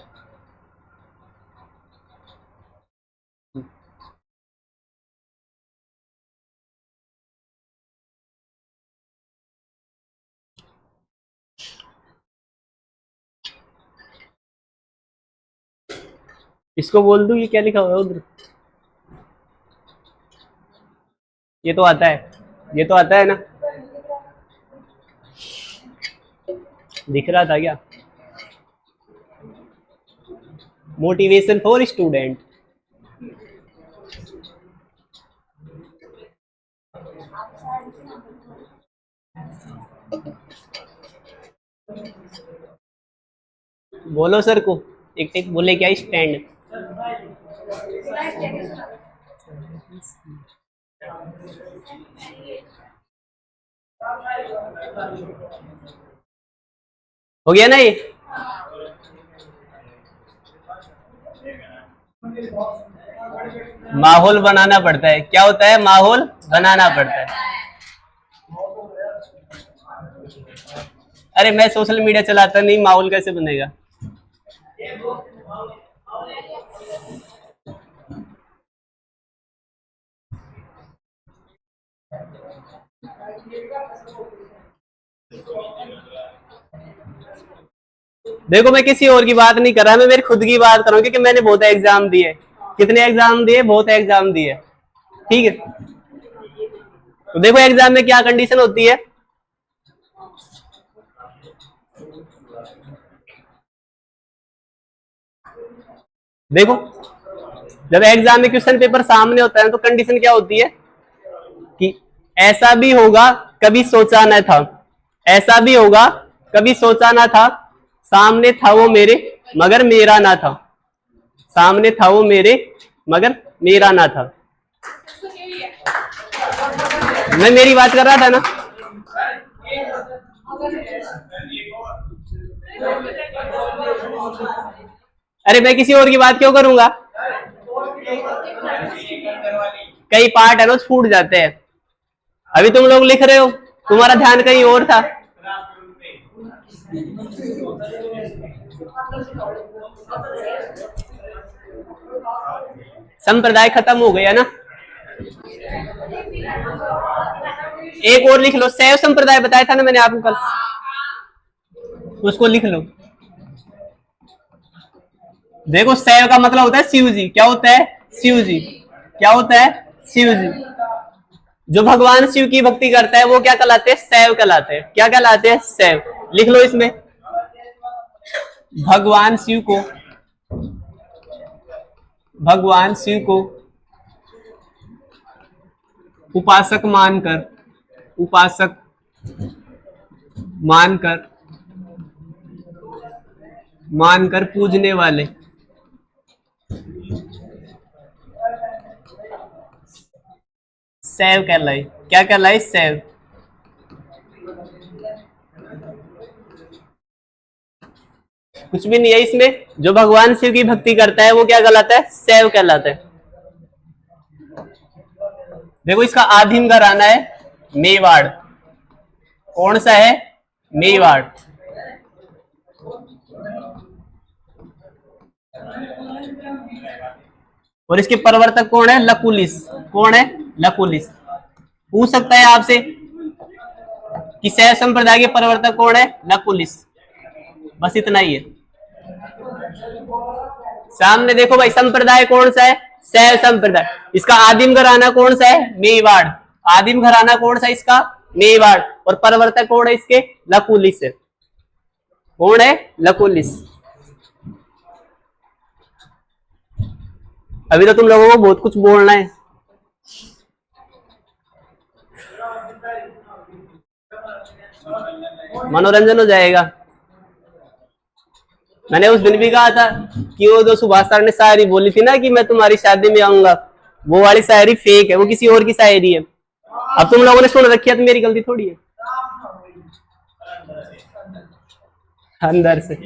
Speaker 1: इसको बोल दूं ये क्या लिखा हुआ है उधर? ये तो आता है, ये तो आता है ना, दिख रहा था क्या? Motivation for student. बोलो सर को, एक टिक बोले क्या स्टैंड। हो गया ना ये? माहौल बनाना पड़ता है, क्या होता है? माहौल बनाना पड़ता है। अरे मैं सोशल मीडिया चलाता नहीं, माहौल कैसे बनेगा? देखो मैं किसी और की बात नहीं कर रहा, मैं मेरी खुद की बात कर रहा हूँ, क्योंकि मैंने बहुत एग्जाम दिए। कितने एग्जाम दिए? बहुत एग्जाम दिए। ठीक है, तो देखो एग्जाम में क्या कंडीशन होती है। देखो जब एग्जाम में क्वेश्चन पेपर सामने होता है तो कंडीशन क्या होती है कि ऐसा भी होगा कभी सोचा न था, ऐसा भी होगा कभी सोचा ना था, सामने था वो मेरे मगर मेरा ना था, सामने था वो मेरे मगर मेरा ना था। मैं मेरी बात कर रहा था ना। अरे मैं किसी और की बात क्यों करूंगा? कई पार्ट है ना छूट जाते हैं। अभी तुम लोग लिख रहे हो, तुम्हारा ध्यान कहीं और था। संप्रदाय खत्म हो गया ना। एक और लिख लो, शैव संप्रदाय बताया था ना मैंने आपको कल, उसको लिख लो। देखो शैव का मतलब होता है शिव जी। क्या होता है? शिव जी। क्या होता है? शिव जी। जो भगवान शिव की भक्ति करता है वो क्या कहलाते हैं? शैव कहलाते हैं। क्या कहलाते हैं? शैव। लिख लो इसमें, भगवान शिव को, भगवान शिव को उपासक मानकर, उपासक मानकर, मानकर पूजने वाले शैव कहलाए। क्या कहलाए? शैव। कुछ भी नहीं है इसमें, जो भगवान शिव की भक्ति करता है वो क्या कहलाता है? शैव कहलाता है। देखो इसका आदिम घराना है मेवाड़। कौन सा है? मेवाड़। और इसके प्रवर्तक कौन है? लकुलिस। कौन है? लकुलिस। पूछ सकता है आपसे कि शैव संप्रदाय के प्रवर्तक कौन है? लकुलिस। बस इतना ही है। सामने देखो भाई, संप्रदाय कौन सा है? शैव संप्रदाय। इसका आदिम घराना कौन सा है? मेवाड़। आदिम घराना कौन सा इसका? मेवाड़। और प्रवर्तक कौन है इसके? लकुलिस है। कौन है? लकुलिस। अभी तो तुम लोगों को बहुत कुछ बोलना है। मनोरंजन हो जाएगा। मैंने उस दिन भी कहा था कि वो जो सुभाष सर ने शायरी बोली थी ना कि मैं तुम्हारी शादी में आऊंगा, वो वाली शायरी फेक है, वो किसी और की शायरी है। अब तुम लोगों ने सुन रखी है तो मेरी गलती थोड़ी है। अंदर से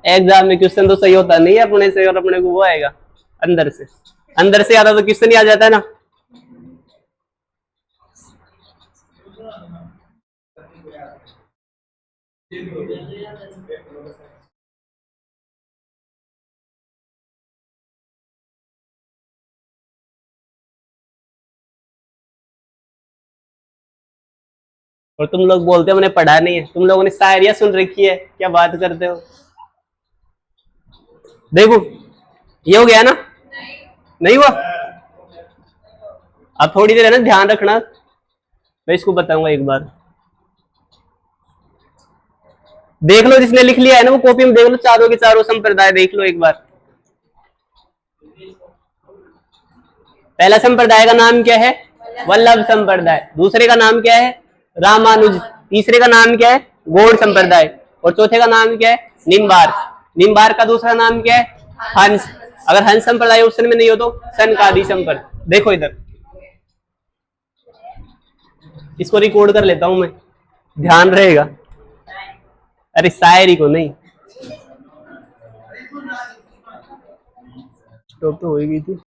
Speaker 1: एग्जाम में क्वेश्चन तो सही होता नहीं है अपने से, और अपने को वो आएगा अंदर से। अंदर से आता तो क्वेश्चन ही आ जाता है ना। और तुम लोग बोलते हो मैंने पढ़ा नहीं है। तुम लोगों ने शायरियां सुन रखी है, क्या बात करते हो। देखो ये हो गया ना, नहीं हुआ। अब थोड़ी देर है ना, ध्यान रखना, मैं इसको बताऊंगा एक बार। देख लो जिसने लिख लिया है ना वो कॉपी में देख लो, चारों के चारों संप्रदाय देख लो एक बार। पहला संप्रदाय का नाम क्या है? वल्लभ संप्रदाय। दूसरे का नाम क्या है? रामानुज। तीसरे का नाम क्या है? गौड़ संप्रदाय। और चौथे का नाम क्या है? निम्बार। निम्बार का दूसरा नाम क्या है? हंस। अगर हंस संप्रदाय ऑप्शन में नहीं हो तो सनकादि संप्रदाय। देखो इधर, इसको रिकॉर्ड कर लेता हूं मैं, ध्यान रहेगा। अरे शायरी को नहीं, स्टॉप तो हो ही गई थी।